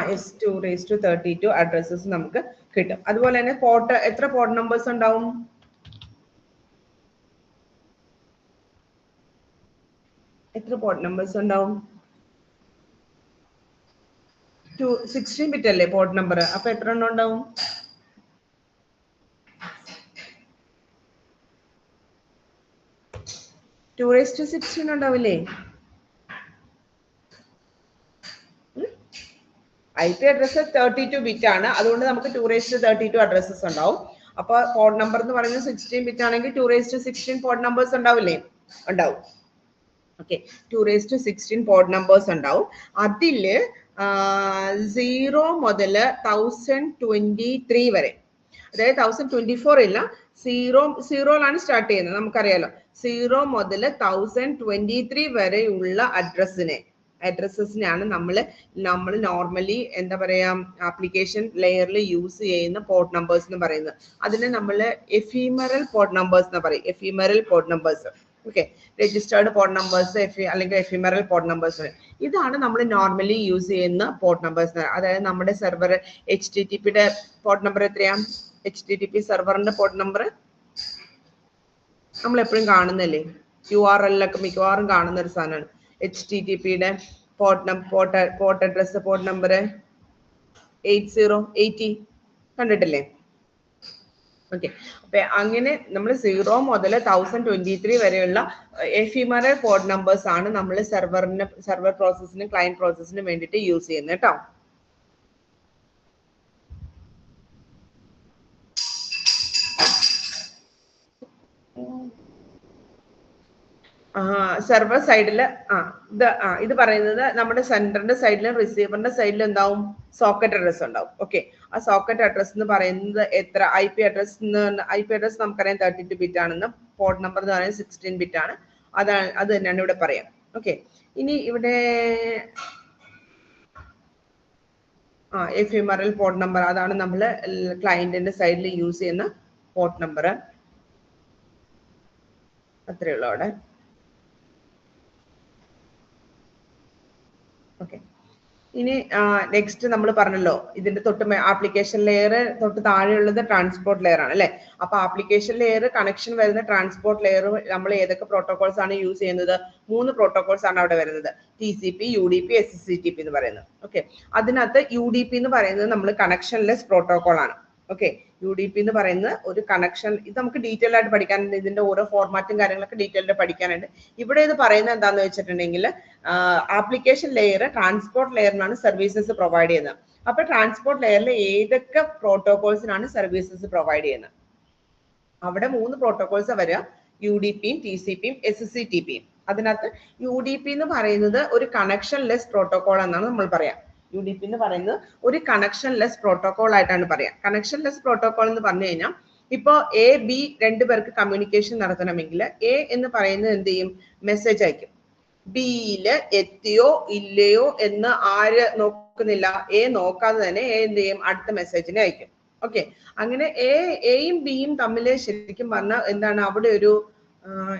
yes, 2^32 അഡ്രസ്സസ് നമുക്ക് കിട്ടും. അതുപോലെ തന്നെ പോർട്ട്, എത്ര പോർട്ട് നമ്പേഴ്സ് ഉണ്ടാവും, എത്ര പോർട്ട് നമ്പേഴ്സ് ഉണ്ടാവും, 16 ബിറ്റ് അല്ലേ പോർട്ട് നമ്പർ, അപ്പൊ എത്ര എണ്ണം ഉണ്ടാവും, 2^16 ഉണ്ടാവില്ലേ? IP അഡ്രസ് 32 ബിറ്റ് ആണ്, അതുകൊണ്ട് നമുക്ക് 2^32 അഡ്രസ്സസ് ഉണ്ടാവും. അപ്പൊ പോർട്ട് നമ്പർ എന്ന് പറയുന്നത് 16 ബിറ്റ് ആണെങ്കിൽ 2^16 പോർട്ട് നമ്പേഴ്സ് ഉണ്ടാവില്ലേ? ഉണ്ടാവും. ഓക്കെ, 2^16 പോർട്ട് നമ്പേഴ്സ് ഉണ്ടാവും. അതില് 0 മുതൽ 1023 വരെ, അതായത് 1024 ഇല്ല, സീറോയിലാണ് സ്റ്റാർട്ട് ചെയ്യുന്നത്. നമുക്കറിയാലോ 0 മുതൽ 1023 വരെയുള്ള അഡ്രസ്സസിനെയാണ് നമ്മൾ നോർമലി എന്താ പറയാ ആപ്ലിക്കേഷൻ ലെയറിൽ യൂസ് ചെയ്യുന്ന പോർട്ട് നമ്പേഴ്സ് എന്ന് പറയുന്നത്. അതിനെ നമ്മൾ എഫീമറൽ പോർട്ട് നമ്പേഴ്സ് എന്ന് പറയും. Ephemeral port numbers. Okay, registered port numbers അല്ലെങ്കിൽ എഫിമറൽ പോർട്ട് നമ്പേഴ്സ്, ഇതാണ് നമ്മൾ നോർമലി യൂസ് ചെയ്യുന്ന പോർട്ട് നമ്പേഴ്സ്. അതായത് നമ്മുടെ സെർവർ HTTPയുടെ പോർട്ട് നമ്പർ എത്രയാ? HTTP സെർവറിന്റെ പോർട്ട് നമ്പർ നമ്മൾ എപ്പോഴും കാണുന്നല്ലേ, URL-ലൊക്കെ മിക്കവാറും കാണുന്ന ഒരു സാധനമാണ്. HTTPയുടെ പോർട്ട് അഡ്രസ് പോർട്ട് നമ്പർ 8080 കണ്ടിട്ടില്ലേ? ഓക്കെ, അപ്പൊ അങ്ങനെ നമ്മൾ 0 മുതൽ 1023 വരെയുള്ള എഫിമറൽ പോർട്ട് നമ്പേഴ്സ് ആണ് നമ്മൾ സെർവർ പ്രോസസ്സിനും ക്ലയന്റ് പ്രോസസ്സിനും വേണ്ടിയിട്ട് യൂസ് ചെയ്യുന്നത് കേട്ടോ. സെർവർ സൈഡില് ഇത് പറയുന്നത് നമ്മുടെ സെൻഡറിന്റെ സൈഡിലും റിസീവറിന്റെ സൈഡിലും എന്താവും? സോക്കറ്റ് അഡ്രസ് ഉണ്ടാവും. ഓക്കെ, ആ സോക്കറ്റ് അഡ്രസ് എന്ന് പറയുന്നത് എത്ര? IP അഡ്രസ് നമുക്കറിയാം 32 ബിറ്റ് ആണെന്ന്. പോർട്ട് നമ്പർ എന്ന് പറയുന്നത് 16 ബിറ്റ് ആണ്. അത് തന്നെയാണ് ഇവിടെ പറയാം. ഓക്കെ, ഇനി ഇവിടെ എഫിമറൽ പോർട്ട് നമ്പർ, അതാണ് നമ്മൾ ക്ലയന്റിന്റെ സൈഡിൽ യൂസ് ചെയ്യുന്ന പോർട്ട് നമ്പർ. അത്രയുള്ളൂ അവിടെ. ഓക്കെ, ഇനി നെക്സ്റ്റ് നമ്മൾ പറഞ്ഞല്ലോ ഇതിന്റെ ആപ്ലിക്കേഷൻ ലെയർ തൊട്ട് താഴെയുള്ളത് ട്രാൻസ്പോർട്ട് ലെയർ ആണ് അല്ലെ. അപ്പൊ ആപ്ലിക്കേഷൻ ലെയർ കണക്ഷൻ വരുന്ന ട്രാൻസ്പോർട്ട് ലെയർ നമ്മൾ ഏതൊക്കെ പ്രോട്ടോകോൾസ് ആണ് യൂസ് ചെയ്യുന്നത്? 3 പ്രോട്ടോകോൾസ് ആണ് അവിടെ വരുന്നത്. TCP, UDP, SCTP എന്ന് പറയുന്നത്. ഓക്കെ, അതിനകത്ത് UDP എന്ന് പറയുന്നത് നമ്മൾ കണക്ഷൻലെസ് പ്രോട്ടോകോൾ ആണ്. ഓക്കെ, UDP എന്ന് പറയുന്നത് ഒരു കണക്ഷൻ, ഇത് നമുക്ക് ഡീറ്റെയിൽ ആയിട്ട് പഠിക്കാനുണ്ട്. ഇതിന്റെ ഓരോ ഫോർമാറ്റും കാര്യങ്ങളൊക്കെ ഡീറ്റെയിൽഡ് പഠിക്കാനുണ്ട്. ഇവിടെ ഇത് പറയുന്നത് എന്താന്ന് വെച്ചിട്ടുണ്ടെങ്കിൽ ആപ്ലിക്കേഷൻ ലെയർ ട്രാൻസ്പോർട്ട് ലെയറിനാണ് സർവീസസ് പ്രൊവൈഡ് ചെയ്യുന്നത്. അപ്പൊ ട്രാൻസ്പോർട്ട് ലെയറിൽ ഏതൊക്കെ പ്രോട്ടോകോൾസിനാണ് സർവീസസ് പ്രൊവൈഡ് ചെയ്യുന്നത്? അവിടെ 3 പ്രോട്ടോകോൾസ് വരിക, UDPയും TCPയും SCTPയും. അതിനകത്ത് UDP എന്ന് പറയുന്നത് ഒരു കണക്ഷൻലെസ് പ്രോട്ടോകോൾ എന്നാണ് നമ്മൾ പറയാം. UDP എന്ന് പറയുന്നത് ഒരു കണക്ഷൻലെസ് പ്രോട്ടോകോൾ ആയിട്ടാണ് പറയാം. കണക്ഷൻലെസ് പ്രോട്ടോകോൾ എന്ന് പറഞ്ഞു കഴിഞ്ഞാൽ ഇപ്പോ AB 2 പേർക്ക് കമ്മ്യൂണിക്കേഷൻ നടത്തണമെങ്കിൽ A എന്ന് പറയുന്നത് എന്ത് ചെയ്യും? മെസ്സേജ് അയക്കും. ബിയില് എത്തിയോ ഇല്ലയോ എന്ന് ആര് നോക്കുന്നില്ല? A നോക്കാതെ തന്നെ A എന്ത് ചെയ്യും? അടുത്ത മെസ്സേജിനെ അയക്കും. ഓക്കെ, അങ്ങനെ എയും ബിയും തമ്മിൽ ശരിക്കും പറഞ്ഞാൽ എന്താണ് അവിടെ ഒരു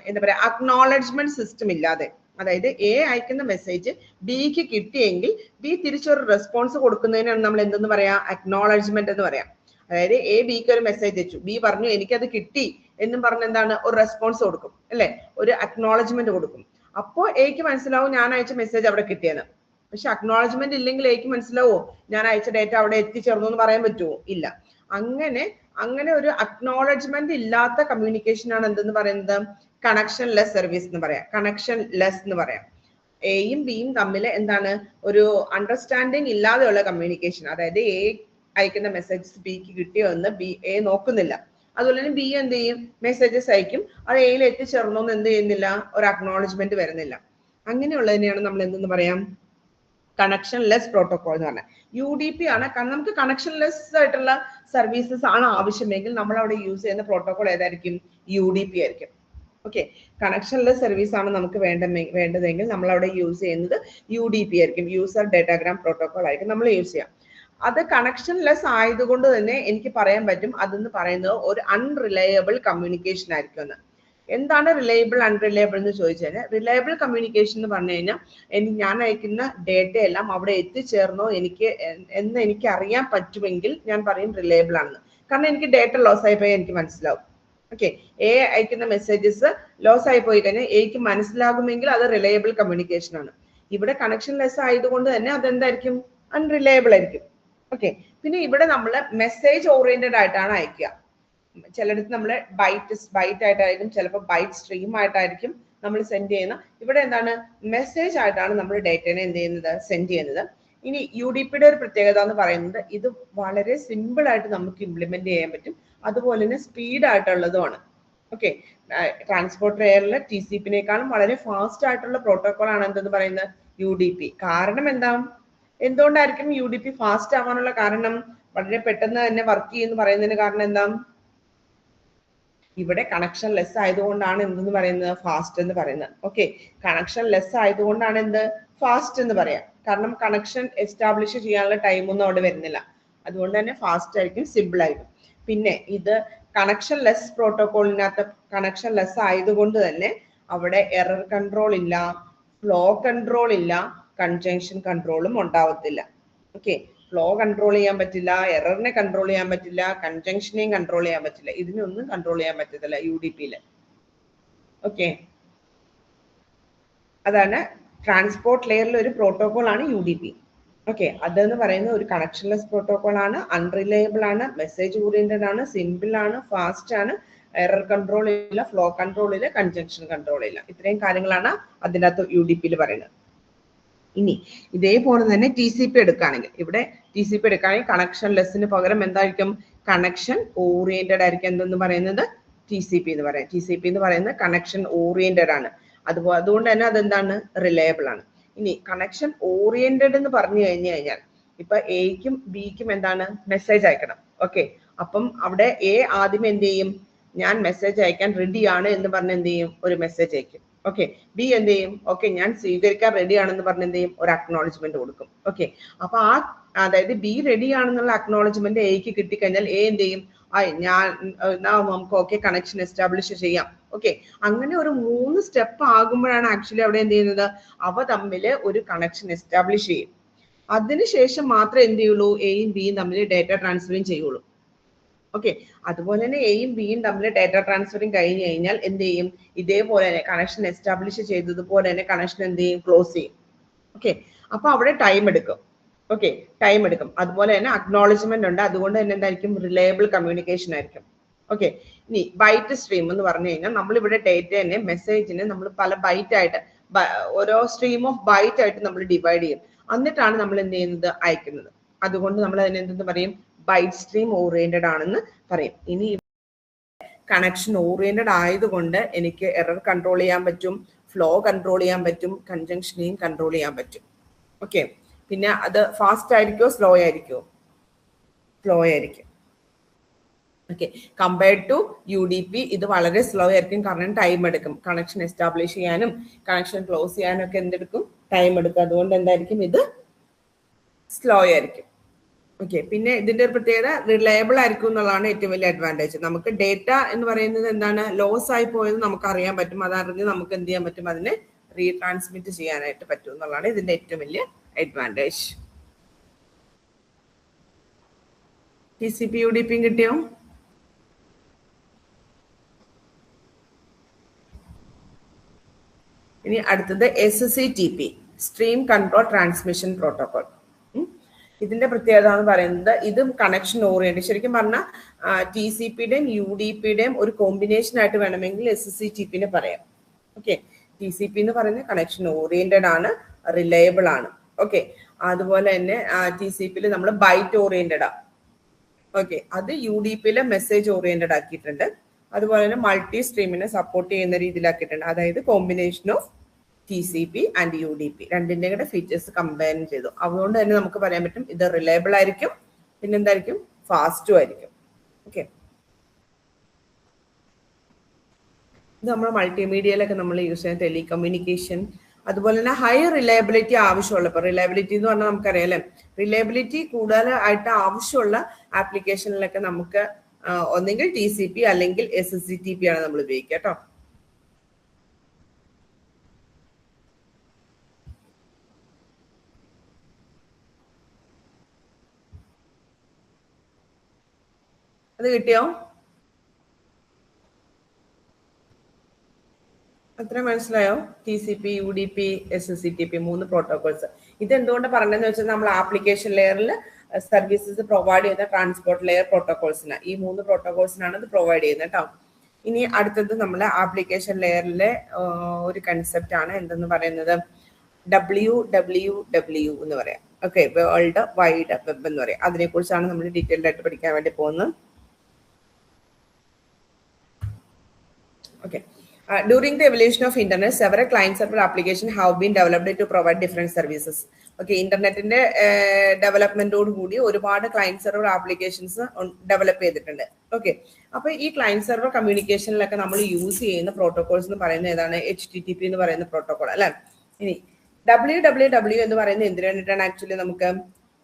എന്താ പറയാ അക്നോളജ്മെന്റ് സിസ്റ്റം ഇല്ലാതെ, അതായത് A അയക്കുന്ന മെസ്സേജ് Bക്ക് കിട്ടിയെങ്കിൽ B തിരിച്ചൊരു റെസ്പോൺസ് കൊടുക്കുന്നതിനാണ് നമ്മൾ എന്തെന്ന് പറയാ? അക്നോളജ്മെന്റ് എന്ന് പറയാം. അതായത് A Bക്ക് ഒരു മെസ്സേജ് അയച്ചു, B പറഞ്ഞു എനിക്കത് കിട്ടി എന്നും പറഞ്ഞ് എന്താണ് ഒരു റെസ്പോൺസ് കൊടുക്കും അല്ലെ, ഒരു അക്നോളജ്മെന്റ് കൊടുക്കും. അപ്പോ Aക്ക് മനസ്സിലാവും ഞാൻ അയച്ച മെസ്സേജ് അവിടെ കിട്ടിയെന്ന്. പക്ഷെ അക്നോളജ്മെന്റ് ഇല്ലെങ്കിൽ Aക്ക് മനസ്സിലാവോ ഞാൻ അയച്ച ഡേറ്റ അവിടെ എത്തിച്ചേർന്നു എന്ന് പറയാൻ പറ്റുമോ? ഇല്ല. അങ്ങനെ ഒരു അക്നോളജ്മെന്റ് ഇല്ലാത്ത കമ്മ്യൂണിക്കേഷൻ ആണ് എന്തെന്ന് പറയുന്നത്? കണക്ഷൻ ലെസ് സർവീസ് എന്ന് പറയാം. കണക്ഷൻ ലെസ് എന്ന് പറയാം. എയും ബിയും തമ്മിൽ എന്താണ് ഒരു അണ്ടർസ്റ്റാൻഡിങ് ഇല്ലാതെയുള്ള കമ്മ്യൂണിക്കേഷൻ. അതായത് A അയക്കുന്ന മെസ്സേജസ് Bക്ക് കിട്ടിയോ എന്ന് A നോക്കുന്നില്ല. അതുപോലെ തന്നെ B എന്ത് ചെയ്യും? മെസ്സേജസ് അയക്കും, അത് Aയിൽ എത്തിച്ചേർന്നോ എന്ന് എന്ത് ചെയ്യുന്നില്ല? ഒരു അക്നോളജ്മെന്റ് വരുന്നില്ല. അങ്ങനെയുള്ളതിനെയാണ് നമ്മൾ എന്തെന്ന് പറയാം? കണക്ഷൻ ലെസ് പ്രോട്ടോകോൾ എന്ന് പറഞ്ഞാൽ. UDP ആണ്. നമുക്ക് കണക്ഷൻ ലെസ് ആയിട്ടുള്ള സർവീസസ് ആണ് ആവശ്യമെങ്കിൽ നമ്മൾ അവിടെ യൂസ് ചെയ്യുന്ന പ്രോട്ടോകോൾ ഏതായിരിക്കും? UDP ആയിരിക്കും. ഓക്കെ, കണക്ഷൻ ലെസ് സർവീസ് ആണ് നമുക്ക് വേണ്ടതെങ്കിൽ നമ്മൾ അവിടെ യൂസ് ചെയ്യുന്നത് UDP ആയിരിക്കും. യൂസർ ഡേറ്റാഗ്രാം പ്രോട്ടോകോൾ ആയിരിക്കും നമ്മൾ യൂസ് ചെയ്യാം. അത് കണക്ഷൻ ലെസ് ആയതുകൊണ്ട് തന്നെ എനിക്ക് പറയാൻ പറ്റും അതെന്ന് പറയുന്നത് ഒരു അൺറിലയബിൾ കമ്മ്യൂണിക്കേഷൻ ആയിരിക്കും എന്ന്. എന്താണ് റിലയബിൾ അൺറിലയബിൾ എന്ന് ചോദിച്ചാൽ, റിലയബിൾ കമ്മ്യൂണിക്കേഷൻ എന്ന് പറഞ്ഞു കഴിഞ്ഞാൽ ഞാൻ അയക്കുന്ന ഡേറ്റ എല്ലാം അവിടെ എത്തിച്ചേർന്നോ എന്ന് എനിക്ക് അറിയാൻ പറ്റുമെങ്കിൽ ഞാൻ പറയും റിലയബിൾ ആണെന്ന്. കാരണം എനിക്ക് ഡേറ്റ ലോസ് ആയി പോയാൽ എനിക്ക് മനസ്സിലാവും. ഓക്കെ, A അയക്കുന്ന മെസ്സേജസ് ലോസ് ആയി പോയി കഴിഞ്ഞാൽ Aക്ക് മനസ്സിലാകുമെങ്കിൽ അത് റിലയബിൾ കമ്മ്യൂണിക്കേഷൻ ആണ്. ഇവിടെ കണക്ഷൻ ലെസ് ആയതുകൊണ്ട് തന്നെ അതെന്തായിരിക്കും? അൺറിലയബിൾ ആയിരിക്കും. ഓക്കെ, പിന്നെ ഇവിടെ നമ്മൾ മെസ്സേജ് ഓറിയന്റഡ് ആയിട്ടാണ് അയക്കുക. ചിലടത്ത് നമ്മൾ ബൈറ്റ് ആയിട്ടായിരിക്കും, ചിലപ്പോൾ ബൈറ്റ് സ്ട്രീം ആയിട്ടായിരിക്കും നമ്മൾ സെൻഡ് ചെയ്യുന്ന. ഇവിടെ എന്താണ്? മെസ്സേജ് ആയിട്ടാണ് നമ്മൾ ഡേറ്റനെ എന്ത് ചെയ്യുന്നത്? സെൻഡ് ചെയ്യുന്നത്. ഇനി UDPയുടെ ഒരു പ്രത്യേകത എന്ന് പറയുന്നത് ഇത് വളരെ സിമ്പിൾ ആയിട്ട് നമുക്ക് ഇംപ്ലിമെന്റ് ചെയ്യാൻ പറ്റും, അതുപോലെ തന്നെ സ്പീഡ് ആയിട്ടുള്ളതുമാണ്. ഓക്കെ, ട്രാൻസ്പോർട്ട് ലെയറിൽ TCPനേക്കാളും വളരെ ഫാസ്റ്റ് ആയിട്ടുള്ള പ്രോട്ടോകോൾ ആണ് എന്തെന്ന് പറയുന്നത്? UDP. കാരണം എന്തുകൊണ്ടായിരിക്കും UDP ഫാസ്റ്റ് ആവാനുള്ള കാരണം? വളരെ പെട്ടെന്ന് തന്നെ വർക്ക് ചെയ്യുമെന്ന് പറയുന്നതിന് കാരണം എന്താ? ഇവിടെ കണക്ഷൻ ലെസ് ആയതുകൊണ്ടാണ് എന്തെന്ന് പറയുന്നത്, ഫാസ്റ്റ് എന്ന് പറയുന്നത്. ഓക്കെ, കണക്ഷൻ ലെസ് ആയതുകൊണ്ടാണ് എന്ത് ഫാസ്റ്റ് എന്ന് പറയാം. കാരണം കണക്ഷൻ എസ്റ്റാബ്ലിഷ് ചെയ്യാനുള്ള ടൈം ഒന്നും അവിടെ വരുന്നില്ല, അതുകൊണ്ട് തന്നെ ഫാസ്റ്റ് ആയിരിക്കും, സിമ്പിൾ ആയിരിക്കും. പിന്നെ ഇത് കണക്ഷൻ ലെസ് പ്രോട്ടോകോളിനകത്ത് കണക്ഷൻ ലെസ് ആയതുകൊണ്ട് തന്നെ അവിടെ എറർ കൺട്രോൾ ഇല്ല, ഫ്ലോ കൺട്രോൾ ഇല്ല, കൺജങ്ഷൻ കൺട്രോളും ഉണ്ടാവത്തില്ല. ഓക്കെ, ഫ്ലോ കൺട്രോൾ ചെയ്യാൻ പറ്റില്ല, എററിനെ കൺട്രോൾ ചെയ്യാൻ പറ്റില്ല, കൺജങ്ഷനെയും കൺട്രോൾ ചെയ്യാൻ പറ്റില്ല, ഇതിനൊന്നും കൺട്രോൾ ചെയ്യാൻ പറ്റത്തില്ല UDP-ല്. ഓക്കെ, അതാണ് ട്രാൻസ്പോർട്ട് ലെയറിൽ ഒരു പ്രോട്ടോകോൾ ആണ് UDP. ഓക്കെ, അതെന്ന് പറയുന്ന ഒരു കണക്ഷൻലെസ് പ്രോട്ടോകോൾ ആണ്, അൺറിലയബിൾ ആണ്, മെസ്സേജ് ഓറിയന്റഡ് ആണ്, സിമ്പിൾ ആണ്, ഫാസ്റ്റ് ആണ്, എറർ കൺട്രോൾ ഇല്ല, ഫ്ലോ കൺട്രോൾ ഇല്ല, കൺജങ്ഷൻ കൺട്രോൾ ഇല്ല. ഇത്രയും കാര്യങ്ങളാണ് അതിൻ്റെ അകത്ത് UDP-ൽ പറയുന്നത്. ഇനി ഇതേപോലെ തന്നെ TCP എടുക്കുകയാണെങ്കിൽ, ഇവിടെ TCP എടുക്കുകയാണെങ്കിൽ കണക്ഷൻ ലെസ്സിന് പകരം എന്തായിരിക്കും, കണക്ഷൻ ഓറിയന്റഡ് ആയിരിക്കും. എന്തെന്ന് പറയുന്നത്, TCP എന്ന് പറയാം. TCP എന്ന് പറയുന്നത് കണക്ഷൻ ഓറിയന്റഡ് ആണ്, അതുകൊണ്ട് തന്നെ അതെന്താണ്, റിലയബിൾ ആണ്. ഇനി കണക്ഷൻ ഓറിയന്റഡ് എന്ന് പറഞ്ഞു കഴിഞ്ഞാൽ ഇപ്പൊ എയ്ക്കും ബിക്കും എന്താണ്, മെസ്സേജ് അയക്കണം. ഓക്കെ, അപ്പം അവിടെ എ ആദ്യം എന്ത് ചെയ്യും, ഞാൻ മെസ്സേജ് അയക്കാൻ റെഡിയാണ് എന്ന് പറഞ്ഞ് എന്ത് ചെയ്യും, ഒരു മെസ്സേജ് അയക്കും. ഓക്കെ, ബി എന്ത് ചെയ്യും, ഓക്കെ ഞാൻ സ്വീകരിക്കാൻ റെഡി ആണെന്ന് പറഞ്ഞ് എന്ത് ചെയ്യും, ഒരു അക്നോളജ്മെന്റ് കൊടുക്കും. ഓക്കെ, അപ്പൊ അതായത് ബി റെഡി ആണെന്നുള്ള അക്നോളജ്മെന്റ് എക്ക് കിട്ടിക്കഴിഞ്ഞാൽ എ എന്ത് ചെയ്യും, ഞാൻ നമുക്ക് ഓക്കെ കണക്ഷൻ എസ്റ്റാബ്ലിഷ് ചെയ്യാം. ഓക്കെ, അങ്ങനെ ഒരു 3 സ്റ്റെപ്പ് ആകുമ്പോഴാണ് ആക്ച്വലി അവിടെ എന്ത് ചെയ്യുന്നത്, അവ തമ്മിൽ ഒരു കണക്ഷൻ എസ്റ്റാബ്ലിഷ് ചെയ്യും. അതിനുശേഷം മാത്രമേ എന്ത് ചെയ്യുള്ളൂ, എയും ബിയും തമ്മിൽ ഡേറ്റ ട്രാൻസ്ഫറിങ് ചെയ്യുള്ളൂ. ഓക്കെ, അതുപോലെ തന്നെ എയും ബിയും തമ്മിൽ ഡേറ്റ ട്രാൻസ്ഫറിങ് കഴിഞ്ഞ് കഴിഞ്ഞാൽ എന്ത് ചെയ്യും, ഇതേപോലെ തന്നെ കണക്ഷൻ എസ്റ്റാബ്ലിഷ് ചെയ്തതുപോലെ തന്നെ കണക്ഷൻ എന്ത് ചെയ്യും, ക്ലോസ് ചെയ്യും. ഓക്കെ, അപ്പൊ അവിടെ ടൈം എടുക്കും. ഓക്കെ, ടൈം എടുക്കും. അതുപോലെ തന്നെ അക്നോളജ്മെന്റ് ഉണ്ട്, അതുകൊണ്ട് തന്നെ എന്തായിരിക്കും, റിലയബിൾ കമ്മ്യൂണിക്കേഷൻ ആയിരിക്കും. ഓക്കെ, ഇനി ബൈറ്റ് സ്ട്രീം എന്ന് പറഞ്ഞു കഴിഞ്ഞാൽ നമ്മളിവിടെ ഡേറ്റനെ മെസ്സേജിനെ നമ്മൾ പല ബൈറ്റ് ആയിട്ട്, ഓരോ സ്ട്രീം ഓഫ് ബൈറ്റ് ആയിട്ട് നമ്മൾ ഡിവൈഡ് ചെയ്യും, എന്നിട്ടാണ് നമ്മൾ എന്ത് ചെയ്യുന്നത്, അയക്കുന്നത്. അതുകൊണ്ട് നമ്മൾ അതിനെ എന്തെന്ന് പറയും, ബൈറ്റ് സ്ട്രീം ഓറിയന്റഡ് ആണെന്ന് പറയും. ഇനി കണക്ഷൻ ഓറിയന്റഡ് ആയതുകൊണ്ട് എനിക്ക് എറർ കൺട്രോൾ ചെയ്യാൻ പറ്റും, ഫ്ലോ കൺട്രോൾ ചെയ്യാൻ പറ്റും, കൺജങ്ഷനെയും കൺട്രോൾ ചെയ്യാൻ പറ്റും. ഓക്കെ, പിന്നെ അത് ഫാസ്റ്റ് ആയിരിക്കോ സ്ലോ ആയിരിക്കോ, സ്ലോ ആയിരിക്കും. ഓക്കെ, കമ്പയർഡ് ടു UDP ഇത് വളരെ സ്ലോ ആയിരിക്കും, കാരണം ടൈം എടുക്കും. കണക്ഷൻ എസ്റ്റാബ്ലിഷ് ചെയ്യാനും കണക്ഷൻ ക്ലോസ് ചെയ്യാനും ഒക്കെ എന്തെടുക്കും, ടൈം എടുക്കും. അതുകൊണ്ട് എന്തായിരിക്കും, ഇത് സ്ലോ ആയിരിക്കും. ഓക്കെ, പിന്നെ ഇതിന്റെ ഒരു പ്രത്യേകത റിലയബിൾ ആയിരിക്കും എന്നുള്ളതാണ് ഏറ്റവും വലിയ അഡ്വാൻറ്റേജ്. നമുക്ക് ഡേറ്റ എന്ന് പറയുന്നത് എന്താണ്, ലോസ് ആയി പോയത് നമുക്ക് അറിയാൻ പറ്റും, അതറിഞ്ഞ് നമുക്ക് എന്ത് ചെയ്യാൻ പറ്റും, അതിനെ റീട്രാൻസ്മിറ്റ് ചെയ്യാനായിട്ട് പറ്റും എന്നുള്ളതാണ് ഇതിന്റെ ഏറ്റവും വലിയ അഡ്വാൻറ്റേജ്. TCP UDP കിട്ടിയോ? ഇനി അടുത്തത് SCTP, stream control transmission protocol. ഇതിന്റെ പ്രത്യേകത എന്ന് പറയുന്നത് ഇതും കണക്ഷൻ ഓറിയന്റഡ്, ശരിക്കും പറഞ്ഞാൽ TCP-യുടെയും UDP-യുടെയും ഒരു കോമ്പിനേഷൻ ആയിട്ട് വേണമെങ്കിൽ SCTP-നെ പറയാം. ഓക്കെ, TCP എന്ന് പറയുന്നത് കണക്ഷൻ ഓറിയന്റഡ് ആണ്, റിലയബിൾ ആണ്. ഓക്കെ, അതുപോലെ തന്നെ TCP-ൽ നമ്മൾ ബൈറ്റ് ഓറിയന്റഡ് ആണ്. ഓക്കെ, അത് UDP-ലെ മെസ്സേജ് ഓറിയന്റഡ് ആക്കിയിട്ടുണ്ട്. അതുപോലെ തന്നെ മൾട്ടി സ്ട്രീമിനെ സപ്പോർട്ട് ചെയ്യുന്ന രീതിയിലാക്കിയിട്ടുണ്ട്. അതായത് combination of TCP and UDP രണ്ടിന്റെ കൂടെ ഫീച്ചേഴ്സ് കമ്പയർ ചെയ്തു. അതുകൊണ്ട് തന്നെ നമുക്ക് പറയാൻ പറ്റും ഇത് റിലയബിൾ ആയിരിക്കും, പിന്നെ എന്തായിരിക്കും, ഫാസ്റ്റും ആയിരിക്കും. ഓക്കെ, ഇത് നമ്മൾ മൾട്ടിമീഡിയയിലൊക്കെ നമ്മൾ യൂസ് ചെയ്യുന്ന ടെലികമ്മ്യൂണിക്കേഷൻ, അതുപോലെ തന്നെ ഹൈ റിലയബിലിറ്റി ആവശ്യമുള്ള, ഇപ്പൊ റിലയബിലിറ്റി എന്ന് പറഞ്ഞാൽ നമുക്കറിയാം അല്ലെ, റിലയബിലിറ്റി കൂടുതലായിട്ട് ആവശ്യമുള്ള ആപ്ലിക്കേഷനിലൊക്കെ നമുക്ക് ഒന്നെങ്കിൽ TCP അല്ലെങ്കിൽ SCTP ആണ് നമ്മൾ ഉപയോഗിക്കുക കേട്ടോ. അത് കിട്ടിയോ? അത്ര മനസ്സിലായോ? TCP, UDP, SCTP 3 protocols. ഇത് എന്തുകൊണ്ട് പറഞ്ഞതെന്ന് വെച്ചാൽ നമ്മൾ ആപ്ലിക്കേഷൻ ലെയറിൽ സർവീസസ് പ്രൊവൈഡ് ചെയ്യുന്ന ട്രാൻസ്പോർട്ട് ലെയർ പ്രോട്ടോകോൾസിന്, ഈ 3 പ്രോട്ടോകോൾസിനാണ് ഇത് പ്രൊവൈഡ് ചെയ്യുന്നത് കേട്ടോ. ഇനി അടുത്തത് നമ്മൾ ആപ്ലിക്കേഷൻ ലെയറിലെ ഒരു കൺസെപ്റ്റ് ആണ് എന്തെന്ന് പറയുന്നത്, WWW എന്ന് പറയാം. ഓക്കെ, വേൾഡ് വൈഡ് വെബ് എന്ന് പറയാം. അതിനെക്കുറിച്ചാണ് നമ്മൾ ഡീറ്റെയിൽഡ് ആയിട്ട് പഠിക്കാൻ വേണ്ടി പോകുന്നത്. Okay, During the evolution of internet, several client-server applications have been developed to provide different services. Okay, ഇന്റർനെറ്റിന്റെ ഡെവലപ്മെന്റോട് കൂടി ഒരുപാട് ക്ലയന്റ് സെർവർ ആപ്ലിക്കേഷൻസ് ഡെവലപ്പ് ചെയ്തിട്ടുണ്ട്. ഓക്കെ, അപ്പൊ ഈ ക്ലയന്റ് സെർവർ കമ്മ്യൂണിക്കേഷനിലൊക്കെ നമ്മൾ യൂസ് ചെയ്യുന്ന പ്രോട്ടോകോൾസ് എന്ന് പറയുന്നത് ഏതാണ്? HTTP എന്ന് പറയുന്ന പ്രോട്ടോകോൾ അല്ലെ. ഇനി www എന്ന് പറയുന്നത് എന്തിനു വേണ്ടിയിട്ടാണ്? ആക്ച്വലി നമുക്ക്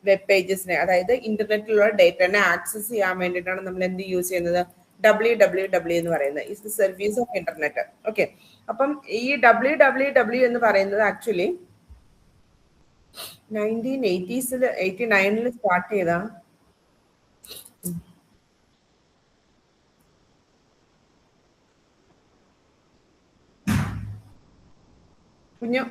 വെബ് പേജസിനെ, അതായത് ഇന്റർനെറ്റിലുള്ള ഡേറ്റനെ ആക്സസ് ചെയ്യാൻ വേണ്ടിയിട്ടാണ് നമ്മൾ എന്ത് യൂസ് ചെയ്യുന്നത്? www എന്ന് പറയുന്നത് is the service of internet. Okay, അപ്പം ഈ www എന്ന് പറയുന്നത് ആക്ച്വലി 1980s 89 സ്റ്റാർട്ട് ചെയ്ത കുഞ്ഞു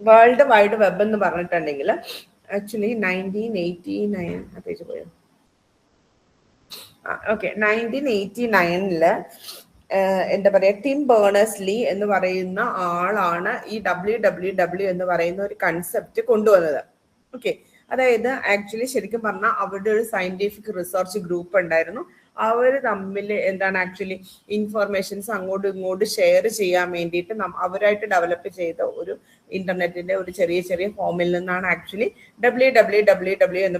വേൾഡ് വൈഡ് വെബ് എന്ന് പറഞ്ഞിട്ടുണ്ടെങ്കിൽ ആക്ച്വലി 1989 പേജ് പോയോ? ഓക്കെ, 1989 എന്താ പറയാ, ടിം ബേണേഴ്സ്-ലീ എന്ന് പറയുന്ന ആളാണ് ഈ www എന്ന് പറയുന്ന ഒരു കൺസെപ്റ്റ് കൊണ്ടുവന്നത്. ഓക്കെ, അതായത് ആക്ച്വലി ശരിക്കും പറഞ്ഞാൽ അവരുടെ ഒരു സയന്റിഫിക് റിസർച്ച് ഗ്രൂപ്പ് ഉണ്ടായിരുന്നു. അവർ തമ്മിൽ എന്താണ് ആക്ച്വലി ഇൻഫർമേഷൻസ് അങ്ങോട്ടും ഇങ്ങോട്ടും ഷെയർ ചെയ്യാൻ വേണ്ടിയിട്ട് അവരായിട്ട് ഡെവലപ്പ് ചെയ്ത ഒരു ഇന്റർനെറ്റിന്റെ ഒരു ചെറിയ ചെറിയ ഫോമിൽ നിന്നാണ് ആക്ച്വലി www എന്ന്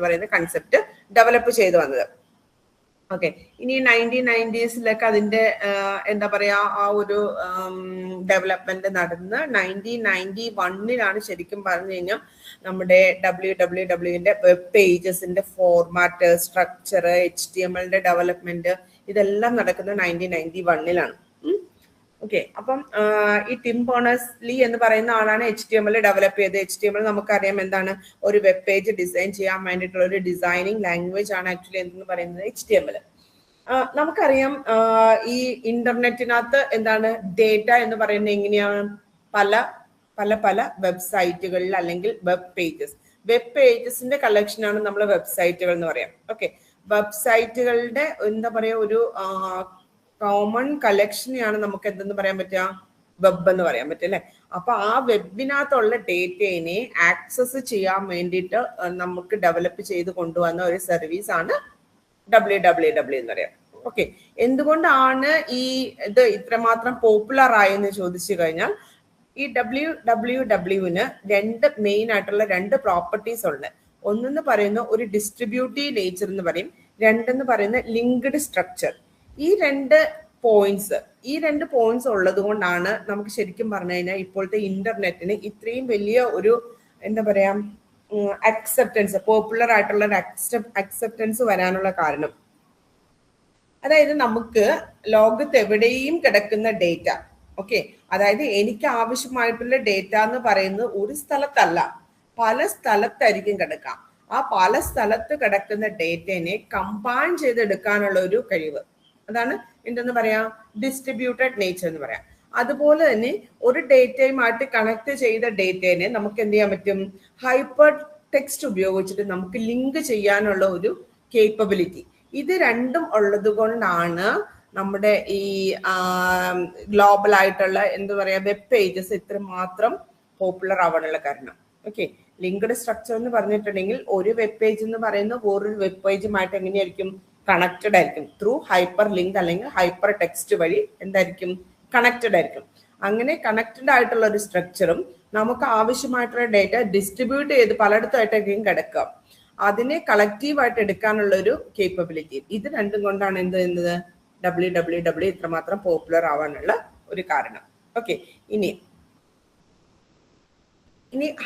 പറയുന്ന കൺസെപ്റ്റ് ഡെവലപ്പ് ചെയ്തു വന്നത്. ഓക്കെ, ഇനി 1990s അതിന്റെ എന്താ പറയാ ആ ഒരു ഡെവലപ്മെന്റ് നടന്ന് 1991 ശരിക്കും പറഞ്ഞു കഴിഞ്ഞാൽ നമ്മുടെ www വെബ് പേജസിന്റെ ഫോർമാറ്റ്, സ്ട്രക്ചർ, HTML ഡെവലപ്മെന്റ് ഇതെല്ലാം നടക്കുന്നത് 1991 ഓക്കെ, അപ്പം ഈ ടിം ബേണേഴ്സ്-ലീ എന്ന് പറയുന്ന ആളാണ് HTML ഡെവലപ്പ് ചെയ്തത്. HTML നമുക്കറിയാം എന്താണ്, ഒരു വെബ് പേജ് ഡിസൈൻ ചെയ്യാൻ വേണ്ടിയിട്ടുള്ള ഒരു ഡിസൈനിങ് ലാംഗ്വേജ് ആണ് ആക്ച്വലി എന്തെന്ന് പറയുന്നത് HTML. നമുക്കറിയാം ഈ ഇന്റർനെറ്റിനകത്ത് എന്താണ് ഡേറ്റ എന്ന് പറയുന്നത് എങ്ങനെയാണ്? പല പല പല വെബ്സൈറ്റുകളിൽ അല്ലെങ്കിൽ വെബ് പേജസിന്റെ കളക്ഷനാണ് നമ്മൾ വെബ്സൈറ്റുകൾ എന്ന് പറയാം. ഓക്കെ, വെബ്സൈറ്റുകളുടെ എന്താ പറയാ ഒരു കോമൺ കളക്ഷനെയാണ് നമുക്ക് എന്തെന്ന് പറയാൻ പറ്റുക? വെബ് എന്ന് പറയാൻ പറ്റും അല്ലെ. അപ്പൊ ആ വെബിനകത്തുള്ള ഡേറ്റയെ ആക്സസ് ചെയ്യാൻ വേണ്ടിയിട്ട് നമുക്ക് ഡെവലപ്പ് ചെയ്ത് കൊണ്ടുവന്ന ഒരു സർവീസ് ആണ് www എന്ന് പറയാം. ഓക്കെ, എന്തുകൊണ്ടാണ് ഈ ഇത് ഇത്രമാത്രം പോപ്പുലർ ആയെന്ന് ചോദിച്ചു കഴിഞ്ഞാൽ ഈ www-ന് മെയിൻ ആയിട്ടുള്ള രണ്ട് പ്രോപ്പർട്ടീസ് ഉണ്ട്. ഒന്നെന്ന് പറയുന്ന ഒരു ഡിസ്ട്രിബ്യൂട്ടീവ് നേച്ചർ എന്ന് പറയും, രണ്ടെന്ന് പറയുന്ന ലിങ്ക്ഡ് സ്ട്രക്ചർ. ഈ രണ്ട് പോയിന്റ്സ് ഉള്ളത് കൊണ്ടാണ് നമുക്ക് ശരിക്കും പറഞ്ഞു കഴിഞ്ഞാൽ ഇപ്പോഴത്തെ ഇന്റർനെറ്റിന് ഇത്രയും വലിയ ഒരു എന്താ പറയാ അക്സെപ്റ്റൻസ്, പോപ്പുലർ ആയിട്ടുള്ള ഒരു അക്സെപ്റ്റൻസ് വരാനുള്ള കാരണം. അതായത് നമുക്ക് ലോകത്ത് എവിടെയും കിടക്കുന്ന ഡേറ്റ, ഓക്കെ, അതായത് എനിക്ക് ആവശ്യമായിട്ടുള്ള ഡേറ്റ എന്ന് പറയുന്നത് ഒരു സ്ഥലത്തല്ല, പല സ്ഥലത്തായിരിക്കും കിടക്കാം. ആ പല സ്ഥലത്ത് കിടക്കുന്ന ഡേറ്റയെ കമ്പൈൻ ചെയ്തെടുക്കാനുള്ള ഒരു കഴിവ്, അതാണ് എന്തെന്ന് പറയാ ഡിസ്ട്രിബ്യൂട്ടഡ് നേച്ചർ എന്ന് പറയാം. അതുപോലെ തന്നെ ഒരു ഡേറ്റയുമായിട്ട് കണക്ട് ചെയ്ത ഡേറ്റയെ നമുക്ക് എന്ത് ചെയ്യാൻ പറ്റും? ഹൈപ്പർ ടെക്സ്റ്റ് ഉപയോഗിച്ചിട്ട് നമുക്ക് ലിങ്ക് ചെയ്യാനുള്ള ഒരു കേപ്പബിലിറ്റി. ഇത് രണ്ടും ഉള്ളത് കൊണ്ടാണ് നമ്മുടെ ഈ ഗ്ലോബൽ ആയിട്ടുള്ള എന്താ പറയാ വെബ് പേജസ് ഇത്രമാത്രം പോപ്പുലർ ആവാനുള്ള കാരണം. ഓക്കെ, ലിങ്ക്ഡ് സ്ട്രക്ചർ എന്ന് പറഞ്ഞിട്ടുണ്ടെങ്കിൽ ഒരു വെബ് പേജ് എന്ന് പറയുന്നത് വേറൊരു വെബ് പേജുമായിട്ട് എങ്ങനെയായിരിക്കും? കണക്റ്റഡ് ആയിരിക്കും. ത്രൂ ഹൈപ്പർ ലിങ്ക് അല്ലെങ്കിൽ ഹൈപ്പർ ടെക്സ്റ്റ് വഴി എന്തായിരിക്കും? കണക്റ്റഡ് ആയിരിക്കും. അങ്ങനെ കണക്റ്റഡ് ആയിട്ടുള്ള ഒരു സ്ട്രക്ചറും നമുക്ക് ആവശ്യമായിട്ടുള്ള ഡേറ്റ ഡിസ്ട്രിബ്യൂട്ട് ചെയ്ത് പലയിടത്തായിട്ടായിരിക്കും കിടക്കുക. അതിനെ കളക്റ്റീവായിട്ട് എടുക്കാനുള്ള ഒരു കേപ്പബിലിറ്റി. ഇത് രണ്ടും കൊണ്ടാണ് എന്ത് ചെയ്യുന്നത്? www ഇത്രമാത്രം പോപ്പുലർ ആവാനുള്ള ഒരു കാരണം. ഓക്കെ, ഇനി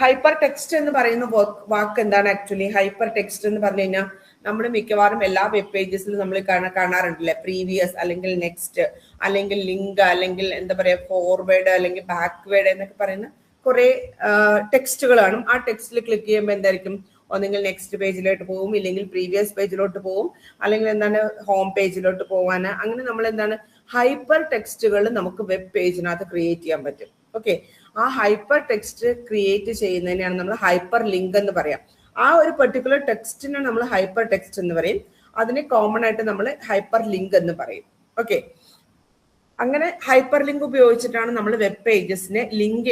ഹൈപ്പർ ടെക്സ്റ്റ് എന്ന് പറയുന്ന വാക്ക് എന്താണ്? ആക്ച്വലി ഹൈപ്പർ ടെക്സ്റ്റ് എന്ന് പറഞ്ഞു കഴിഞ്ഞാൽ നമ്മൾ മിക്കവാറും എല്ലാ വെബ് പേജസിലും നമ്മൾ കാണാറുണ്ടല്ലേ, പ്രീവിയസ് അല്ലെങ്കിൽ നെക്സ്റ്റ് അല്ലെങ്കിൽ ലിങ്ക് അല്ലെങ്കിൽ എന്താ പറയാ ഫോർവേഡ് അല്ലെങ്കിൽ ബാക്ക്വേഡ് എന്നൊക്കെ പറയുന്ന കുറെ ടെക്സ്റ്റുകൾ കാണും. ആ ടെക്സ്റ്റിൽ ക്ലിക്ക് ചെയ്യുമ്പോൾ എന്തായിരിക്കും? ഒന്നെങ്കിൽ നെക്സ്റ്റ് പേജിലോട്ട് പോകും, ഇല്ലെങ്കിൽ പ്രീവിയസ് പേജിലോട്ട് പോകും, അല്ലെങ്കിൽ എന്താണ് ഹോം പേജിലോട്ട് പോകാൻ. അങ്ങനെ നമ്മൾ എന്താണ് ഹൈപ്പർ ടെക്സ്റ്റുകൾ നമുക്ക് വെബ് പേജിനകത്ത് ക്രിയേറ്റ് ചെയ്യാൻ പറ്റും. ഓക്കെ, ആ ഹൈപ്പർ ടെക്സ്റ്റ് ക്രിയേറ്റ് ചെയ്യുന്നതിനെയാണ് നമ്മൾ ഹൈപ്പർ ലിങ്ക് എന്ന് പറയാം. ആ ഒരു പെർട്ടിക്കുലർ ടെക്സ്റ്റിനെ നമ്മൾ ഹൈപ്പർ ടെക്സ്റ്റ് എന്ന് പറയും. അതിനെ കോമൺ ആയിട്ട് നമ്മൾ ഹൈപ്പർ ലിങ്ക് എന്ന് പറയും. ഓക്കെ, അങ്ങനെ ഹൈപ്പർ ലിങ്ക് ഉപയോഗിച്ചിട്ടാണ് നമ്മൾ വെബ് പേജസിനെ ലിങ്ക്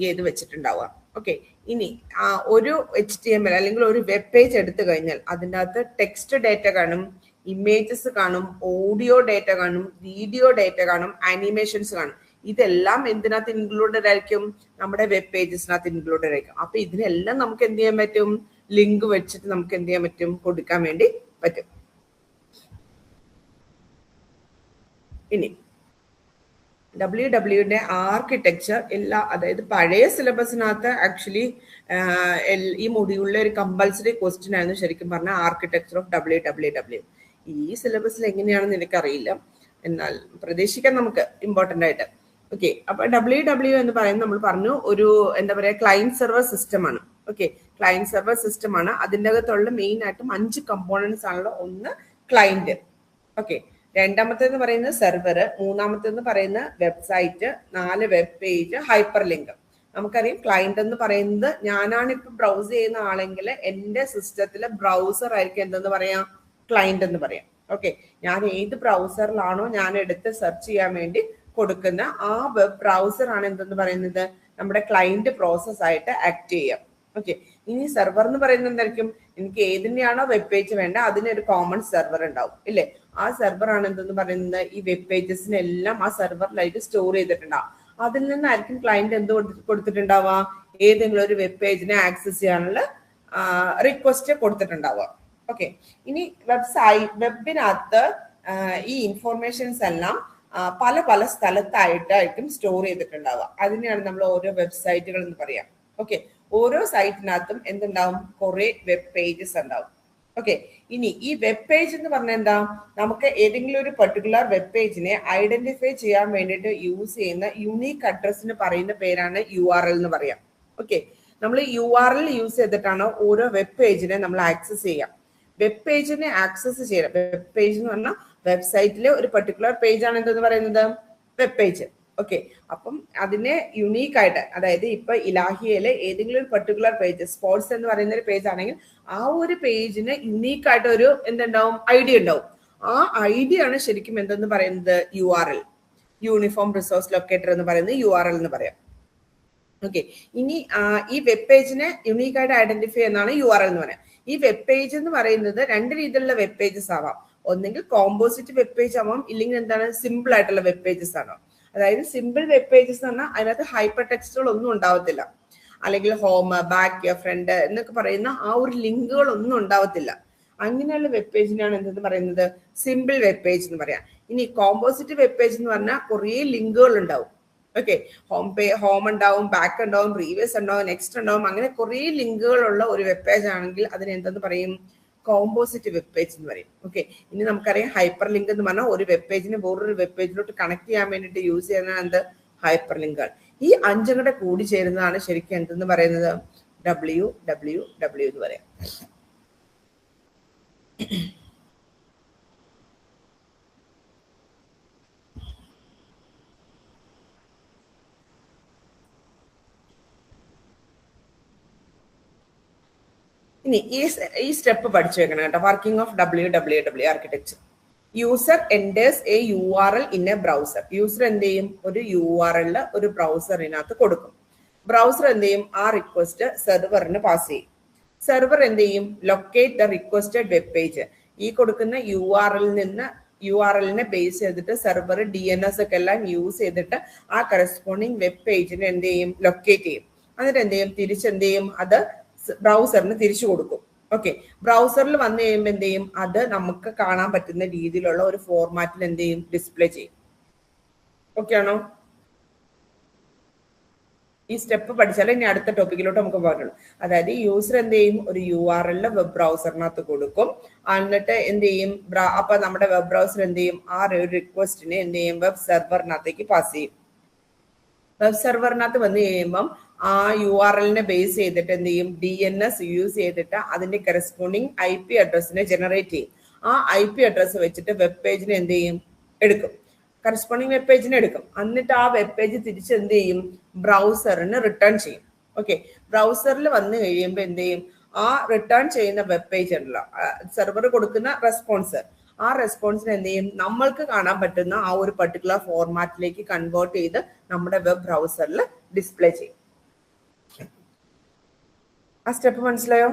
ചെയ്ത് വെച്ചിട്ടുണ്ടാവുക. ഓക്കെ, ഇനി ഒരു HTML അല്ലെങ്കിൽ ഒരു വെബ് പേജ് എടുത്തു കഴിഞ്ഞാൽ അതിൻ്റെ അകത്ത് ടെക്സ്റ്റ് ഡേറ്റ കാണും, ഇമേജസ് കാണും, ഓഡിയോ ഡേറ്റ കാണും, വീഡിയോ ഡേറ്റ കാണും, ആനിമേഷൻസ് കാണും. ഇതെല്ലാം എന്തിനകത്ത് ഇൻക്ലൂഡഡ് ആയിരിക്കും? നമ്മുടെ വെബ് പേജസിനകത്ത് ഇൻക്ലൂഡഡ് ആയിരിക്കും. അപ്പൊ ഇതിനെല്ലാം നമുക്ക് എന്ത് ചെയ്യാൻ പറ്റും? ലിങ്ക് വെച്ചിട്ട് നമുക്ക് എന്ത് ചെയ്യാൻ പറ്റും? കൊടുക്കാൻ വേണ്ടി പറ്റും. ഇനി WWന്റെ ആർക്കിടെക്ചർ എല്ലാ, അതായത് പഴയ സിലബസിനകത്ത് ആക്ച്വലി ഈ മൊഡ്യൂളിലെ ഒരു കമ്പൽസറി ക്വസ്റ്റ്യൻ ആയിരുന്നു ശരിക്കും പറഞ്ഞാൽ ആർക്കിടെക്ചർ ഓഫ് WWW. ഈ സിലബസിൽ എങ്ങനെയാണെന്ന് എനിക്കറിയില്ല, എന്നാൽ പ്രതീക്ഷിക്കാം നമുക്ക് ഇമ്പോർട്ടൻ്റ് ആയിട്ട്. ഓക്കെ, അപ്പൊ WW എന്ന് പറയുന്നത് നമ്മൾ പറഞ്ഞു ഒരു എന്താ പറയുക ക്ലയന്റ് സെർവർ സിസ്റ്റം ആണ്. ഓക്കെ, ക്ലയന്റ് സെർവർ സിസ്റ്റം ആണ്. അതിൻ്റെ അകത്തുള്ള മെയിൻ ആയിട്ടും 5 കമ്പോണൻസ് ആണല്ലോ. ഒന്ന് ക്ലയന്റ്, ഓക്കെ, രണ്ടാമത്തേന്ന് പറയുന്നത് സെർവർ, മൂന്നാമത്തേന്ന് പറയുന്നത് website, 4 web page, hyper link. നമുക്കറിയാം ക്ലയന്റ് എന്ന് പറയുന്നത് ഞാനാണ് ഇപ്പൊ ബ്രൗസ് ചെയ്യുന്ന ആളെങ്കിൽ എൻ്റെ സിസ്റ്റത്തിലെ ബ്രൗസർ ആയിരിക്കും എന്തെന്ന് പറയാം? ക്ലയന്റ് എന്ന് പറയാം. ഓക്കെ, ഞാൻ ഏത് ബ്രൗസറിലാണോ ഞാൻ എടുത്ത് സെർച്ച് ചെയ്യാൻ വേണ്ടി കൊടുക്കുന്ന ആ വെബ് ബ്രൗസർ ആണ് എന്തെന്ന് പറയുന്നത്? നമ്മുടെ ക്ലയന്റ് പ്രോസസ് ആയിട്ട് ആക്ട് ചെയ്യാം. ഓക്കെ, ഇനി സെർവർ എന്ന് പറയുന്നത് എന്തായിരിക്കും? എനിക്ക് ഏതിനെയാണോ വെബ് പേജ് വേണ്ട അതിനൊരു കോമൺ സെർവർ ഉണ്ടാവും, ഇല്ലേ? ആ സെർവർ ആണ് എന്തെന്ന് പറയുന്നത്? ഈ വെബ് പേജസിനെല്ലാം ആ സെർവറിലായിട്ട് സ്റ്റോർ ചെയ്തിട്ടുണ്ടാവും. അതിൽ നിന്നായിരിക്കും ക്ലയന്റ് എന്ത് കൊടുത്തിട്ടുണ്ടാവുക? ഏതെങ്കിലും ഒരു വെബ് പേജിനെ ആക്സസ് ചെയ്യാനുള്ള റിക്വസ്റ്റ് കൊടുത്തിട്ടുണ്ടാവുക. ഓക്കെ, ഇനി വെബിനകത്ത് ഈ ഇൻഫോർമേഷൻസ് എല്ലാം പല പല സ്ഥലത്തായിട്ടായിരിക്കും സ്റ്റോർ ചെയ്തിട്ടുണ്ടാവുക. അതിനെയാണ് നമ്മൾ ഓരോ വെബ്സൈറ്റുകൾ എന്ന് പറയാം. ഓക്കെ, ഓരോ സൈറ്റിനകത്തും എന്തുണ്ടാവും? കുറെ വെബ് പേജസ് ഉണ്ടാവും. ഓക്കെ, ഇനി ഈ വെബ് പേജ് എന്ന് പറഞ്ഞാൽ എന്താ? നമുക്ക് ഏതെങ്കിലും ഒരു പെർട്ടിക്കുലർ വെബ് പേജിനെ ഐഡന്റിഫൈ ചെയ്യാൻ വേണ്ടിയിട്ട് യൂസ് ചെയ്യുന്ന യുണീക്ക് അഡ്രസ്സിന് പറയുന്ന പേരാണ് URL എന്ന് പറയാം. ഓക്കെ, നമ്മൾ URL യൂസ് ചെയ്തിട്ടാണ് ഓരോ വെബ് പേജിനെ നമ്മൾ ആക്സസ് ചെയ്യാം. വെബ് പേജിനെ ആക്സസ് ചെയ്യാം. വെബ് പേജ് എന്ന് പറഞ്ഞാൽ വെബ്സൈറ്റിലെ ഒരു പെർട്ടിക്കുലർ പേജ് ആണ് എന്തെന്ന് പറയുന്നത്? Web page. ഓക്കെ, അപ്പം അതിനെ യുണീക്ക് ആയിട്ട്, അതായത് ഇപ്പൊ ഇലാഹിയയിലെ ഏതെങ്കിലും ഒരു പെർട്ടിക്കുലർ പേജ്, സ്പോർട്സ് എന്ന് പറയുന്ന ഒരു പേജ് ആണെങ്കിൽ ആ ഒരു പേജിന് യുണീക്ക് ആയിട്ട് ഒരു എന്തുണ്ടാവും? ഐഡിയ ഉണ്ടാവും. ആ ഐഡിയ ആണ് ശരിക്കും എന്തെന്ന് പറയുന്നത്? URL, യൂണിഫോം റിസോഴ്സ് ലൊക്കേറ്റർ എന്ന് പറയുന്നത് URL എന്ന് പറയാം. ഓക്കെ, ഇനി ഈ വെബ് പേജിനെ യുണീക്ക് ആയിട്ട് ഐഡന്റിഫൈ ചെയ്യുന്നതാണ് URL എന്ന് പറയാം. ഈ വെബ് പേജ് എന്ന് പറയുന്നത് 2 രീതിയിലുള്ള വെബ് പേജസ് ആവാം. ഒന്നെങ്കിൽ കോമ്പോസിറ്റ് വെബ് പേജ് ആവാം, ഇല്ലെങ്കിൽ എന്താണ് സിമ്പിൾ ആയിട്ടുള്ള വെബ് പേജസ് ആണോ. അതായത് സിമ്പിൾ വെബ് പേജസ് എന്ന് പറഞ്ഞാൽ അതിനകത്ത് ഹൈപ്പർ ടെക്സ്റ്റുകൾ ഒന്നും ഉണ്ടാവത്തില്ല, അല്ലെങ്കിൽ ഹോം, ബാക്ക്, ഫ്രണ്ട് എന്നൊക്കെ പറയുന്ന ആ ഒരു ലിങ്കുകൾ ഒന്നും ഉണ്ടാവത്തില്ല. അങ്ങനെയുള്ള വെബ് പേജിനാണ് എന്തെന്ന് പറയുന്നത്? സിമ്പിൾ വെബ് പേജ് എന്ന് പറയാം. ഇനി കോമ്പോസിറ്റ് വെബ് പേജ് എന്ന് പറഞ്ഞാൽ കുറേ ലിങ്കുകൾ ഉണ്ടാവും. ഓക്കെ, ഹോം ഉണ്ടാവും, ബാക്ക് ഉണ്ടാവും, പ്രീവിയസ് ഉണ്ടാവും, നെക്സ്റ്റ് ഉണ്ടാവും, അങ്ങനെ കുറേ ലിങ്കുകളുള്ള ഒരു വെബ് പേജ് ആണെങ്കിൽ അതിന് എന്തെന്ന് പറയും? കോമ്പോസിറ്റ് വെബ് പേജ് എന്ന് പറയും. ഓക്കെ, ഇനി നമുക്കറിയാം ഹൈപ്പർ ലിങ്ക് എന്ന് പറഞ്ഞാൽ ഒരു വെബ് പേജിന് വേറൊരു വെബ് പേജിലോട്ട് കണക്ട് ചെയ്യാൻ വേണ്ടിയിട്ട് യൂസ് ചെയ്യുന്ന എന്ത്? ഹൈപ്പർ ലിങ്കുകൾ. ഈ 5 കൂടെ കൂടി ചേരുന്നതാണ് ശരിക്കും എന്തെന്ന് പറയുന്നത്? WWW എന്ന് പറയാം. ഇനി ഈ സ്റ്റെപ്പ് പഠിച്ചു വെക്കണം കേട്ടോ. Working of WWW architecture. User enters A URL in A browser. User എന്ത് ചെയ്യും? ഒരു URL ഒരു ബ്രൗസറിനകത്ത് കൊടുക്കും. ബ്രൗസർ എന്ത് ചെയ്യും? ആ റിക്വസ്റ്റ് സെർവറിന് പാസ് ചെയ്യും. സെർവർ എന്ത് ചെയ്യും? Locate the requested web page. ഈ കൊടുക്കുന്ന URLനെ ബേസ് ചെയ്തിട്ട് സെർവർ DNS ഒക്കെ എല്ലാം യൂസ് ചെയ്തിട്ട് ആ കറസ്പോണ്ടിങ് വെബ് പേജിനെ എന്ത് ചെയ്യും? ലൊക്കേറ്റ് ചെയ്യും. എന്നിട്ട് എന്ത് ചെയ്യും? തിരിച്ചെന്ത് ചെയ്യും? അത് ബ്രൗസറിന് തിരിച്ചു കൊടുക്കും. ഓക്കെ, ബ്രൗസറിൽ വന്നു കഴിയുമ്പോൾ എന്ത് ചെയ്യും? അത് നമുക്ക് കാണാൻ പറ്റുന്ന രീതിയിലുള്ള ഒരു ഫോർമാറ്റിൽ എന്ത് ചെയ്യും? ഡിസ്പ്ലേ ചെയ്യും. ഓക്കെ ആണോ? ഈ സ്റ്റെപ്പ് പഠിച്ചാൽ ഇനി അടുത്ത ടോപ്പിക്കിലോട്ട് നമുക്ക് പോകാനുള്ളൂ. അതായത് യൂസർ എന്ത് ചെയ്യും? ഒരു URL വെബ് ബ്രൗസറിനകത്ത് കൊടുക്കും. എന്നിട്ട് എന്ത് ചെയ്യും? അപ്പൊ നമ്മുടെ വെബ് ബ്രൗസർ എന്ത് ചെയ്യും? ആ ഒരു റിക്വസ്റ്റിനെ എന്ത് ചെയ്യും? വെബ് സെർവറിനകത്തേക്ക് പാസ് ചെയ്യും. വെബ് സെർവറിനകത്ത് വന്നു കഴിയുമ്പം ആ URL ബേസ് ചെയ്തിട്ട് എന്ത് ചെയ്യും, DNS യൂസ് ചെയ്തിട്ട് അതിന്റെ കറസ്പോണ്ടിങ് IP അഡ്രസ്സിനെ ജനറേറ്റ് ചെയ്യും. ആ IP അഡ്രസ്സ് വെച്ചിട്ട് വെബ് പേജിനെ എന്ത് ചെയ്യും, എടുക്കും, കറസ്പോണ്ടിങ് വെബ് പേജിനെ എടുക്കും. എന്നിട്ട് ആ വെബ് പേജ് തിരിച്ച് എന്ത് ചെയ്യും, ബ്രൗസറിന് റിട്ടേൺ ചെയ്യും. ഓക്കെ, ബ്രൗസറിൽ വന്നു കഴിയുമ്പോൾ എന്ത് ചെയ്യും, ആ റിട്ടേൺ ചെയ്യുന്ന വെബ് പേജ് ഉണ്ടല്ലോ, സെർവർ കൊടുക്കുന്ന റെസ്പോൺസ്, ആ റെസ്പോൺസിന് എന്ത് ചെയ്യും, നമ്മൾക്ക് കാണാൻ പറ്റുന്ന ആ ഒരു പർട്ടിക്കുലർ ഫോർമാറ്റിലേക്ക് കൺവേർട്ട് ചെയ്ത് നമ്മുടെ വെബ് ബ്രൗസറിൽ ഡിസ്പ്ലേ ചെയ്യും. ആ സ്റ്റെപ്പ് മനസ്സിലായോ?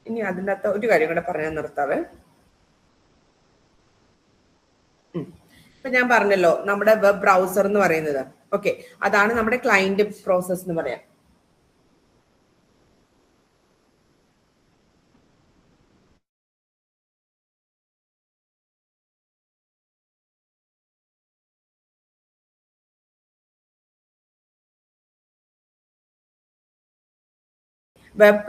ഇനി അതിനകത്ത് ഒരു കാര്യം കൂടെ പറയാൻ നിർത്താവേ. ഇപ്പൊ ഞാൻ പറഞ്ഞല്ലോ നമ്മുടെ വെബ് ബ്രൗസർ എന്ന് പറയുന്നത്, ഓക്കെ, അതാണ് നമ്മുടെ ക്ലയന്റ് പ്രോസസ് എന്ന് പറയാം. വെബ്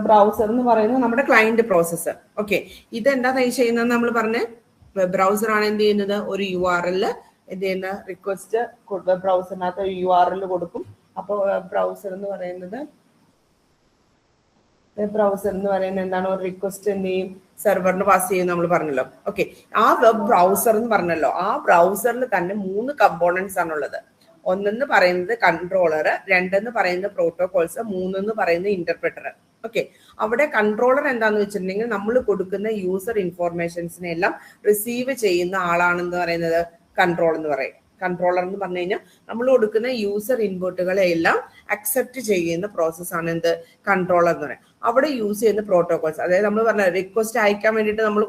ബ്രൗസർ എന്ന് പറയുന്നത് നമ്മുടെ ക്ലയന്റ് പ്രോസസ്സ്. ഓക്കെ, ഇതെന്താ ചെയ്യുന്നത് നമ്മൾ പറഞ്ഞ വെബ് ബ്രൗസർ ആണ് എന്ത് ചെയ്യുന്നത്, ഒരു URL എന്ത് ചെയ്യുന്ന റിക്വസ്റ്റ് വെബ് ബ്രൗസറിനകത്ത് ഒരു URL കൊടുക്കും. അപ്പോൾ വെബ് ബ്രൗസർ എന്ന് പറയുന്നത് എന്താണ്, ഒരു റിക്വസ്റ്റ് എന്ത് ചെയ്യും, സെർവറിന് പാസ് ചെയ്യും നമ്മൾ പറഞ്ഞല്ലോ. ഓക്കെ, ആ വെബ് ബ്രൗസർ എന്ന് പറഞ്ഞല്ലോ, ആ ബ്രൗസറിൽ തന്നെ 3 കമ്പോണൻസ് ആണുള്ളത്. ഒന്നെന്ന് പറയുന്നത് കൺട്രോളർ, രണ്ടെന്ന് പറയുന്നത് പ്രോട്ടോകോൾസ്, മൂന്നെന്ന് പറയുന്നത് ഇന്റർപ്രറ്റർ. ഓക്കെ, അവിടെ കൺട്രോളർ എന്താന്ന് വെച്ചിട്ടുണ്ടെങ്കിൽ നമ്മൾ കൊടുക്കുന്ന യൂസർ ഇൻഫോർമേഷൻസിനെ എല്ലാം റിസീവ് ചെയ്യുന്ന ആളാണെന്ന് പറയുന്നത് കൺട്രോൾ എന്ന് പറയും. കൺട്രോളർ എന്ന് പറഞ്ഞു കഴിഞ്ഞാൽ നമ്മൾ കൊടുക്കുന്ന യൂസർ ഇൻപുട്ടുകളെ എല്ലാം അക്സെപ്റ്റ് ചെയ്യുന്ന പ്രോസസ്സാണ് എന്ത്, കൺട്രോളർ എന്ന് പറയുന്നത്. അവിടെ യൂസ് ചെയ്യുന്ന പ്രോട്ടോകോൾസ്, അതായത് നമ്മൾ പറഞ്ഞ റിക്വസ്റ്റ് അയക്കാൻ വേണ്ടിയിട്ട് നമ്മൾ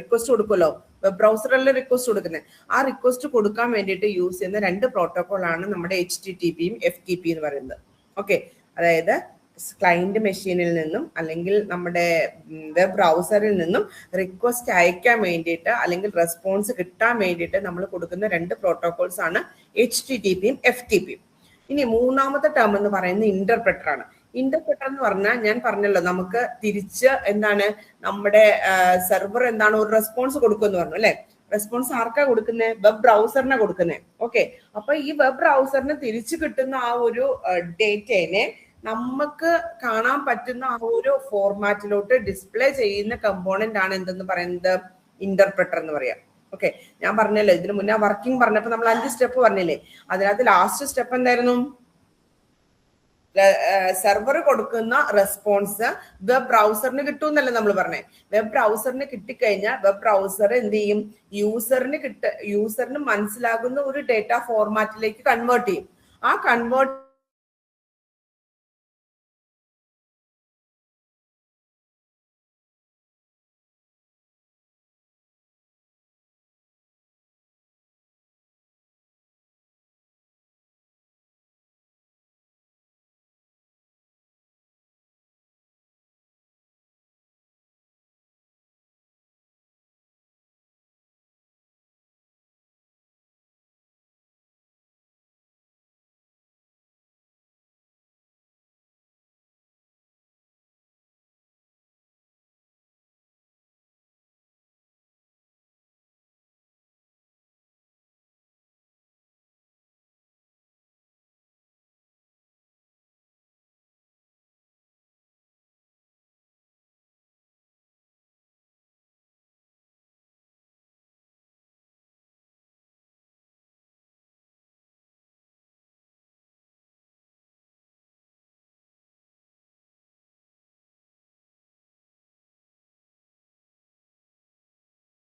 റിക്വസ്റ്റ് കൊടുക്കുമല്ലോ, വെബ് ബ്രൗസറിൽ റിക്വസ്റ്റ് കൊടുക്കുന്നത്. ആ റിക്വസ്റ്റ് കൊടുക്കാൻ വേണ്ടിയിട്ട് യൂസ് ചെയ്യുന്ന 2 പ്രോട്ടോകോളാണ് നമ്മുടെ HTTPയും FTP എന്ന് പറയുന്നത്. ഓക്കെ, അതായത് ക്ലയന്റ് മെഷീനിൽ നിന്നും അല്ലെങ്കിൽ നമ്മുടെ വെബ് ബ്രൗസറിൽ നിന്നും റിക്വസ്റ്റ് അയക്കാൻ വേണ്ടിയിട്ട് അല്ലെങ്കിൽ റെസ്പോൺസ് കിട്ടാൻ വേണ്ടിയിട്ട് നമ്മൾ കൊടുക്കുന്ന 2 പ്രോട്ടോകോൾസ് ആണ് HTTPയും FTPയും. ഇനി മൂന്നാമത്തെ ടേം എന്ന് പറയുന്നത് ഇന്റർപ്രറ്റർ ആണ്. ഇന്റർപ്രറ്റർ എന്ന് പറഞ്ഞാൽ ഞാൻ പറഞ്ഞല്ലോ, നമുക്ക് തിരിച്ച് എന്താണ്, നമ്മുടെ സെർവർ എന്താണ് ഒരു റെസ്പോൺസ് കൊടുക്കുമെന്ന് പറഞ്ഞു അല്ലെ. റെസ്പോൺസ് ആർക്കാ കൊടുക്കുന്നത്, വെബ് ബ്രൗസറിനെ കൊടുക്കുന്നത്. ഓക്കെ, അപ്പൊ ഈ വെബ് ബ്രൗസറിന് തിരിച്ചു കിട്ടുന്ന ആ ഒരു ഡേറ്റയെ നമുക്ക് കാണാൻ പറ്റുന്ന ആ ഒരു ഫോർമാറ്റിലോട്ട് ഡിസ്പ്ലേ ചെയ്യുന്ന കമ്പോണന്റ് ആണ് എന്തെന്ന് പറയുന്നത്, ഇന്റർപ്രറ്റർ എന്ന് പറയാം. ഓക്കെ, ഞാൻ പറഞ്ഞല്ലോ ഇതിന് മുന്നേ വർക്കിംഗ് പറഞ്ഞപ്പോ നമ്മൾ 5 സ്റ്റെപ്പ് പറഞ്ഞില്ലേ, അതിനകത്ത് ലാസ്റ്റ് സ്റ്റെപ്പ് എന്തായിരുന്നു, സെർവർ കൊടുക്കുന്ന റെസ്പോൺസ് വെബ് ബ്രൗസറിന് കിട്ടുമെന്നല്ലേ നമ്മൾ പറഞ്ഞേ. വെബ് ബ്രൗസറിന് കിട്ടിക്കഴിഞ്ഞാൽ വെബ് ബ്രൗസർ എന്ത് ചെയ്യും, യൂസറിന് മനസ്സിലാകുന്ന ഒരു ഡേറ്റ ഫോർമാറ്റിലേക്ക് കൺവേർട്ട് ചെയ്യും. ആ കൺവേർട്ട്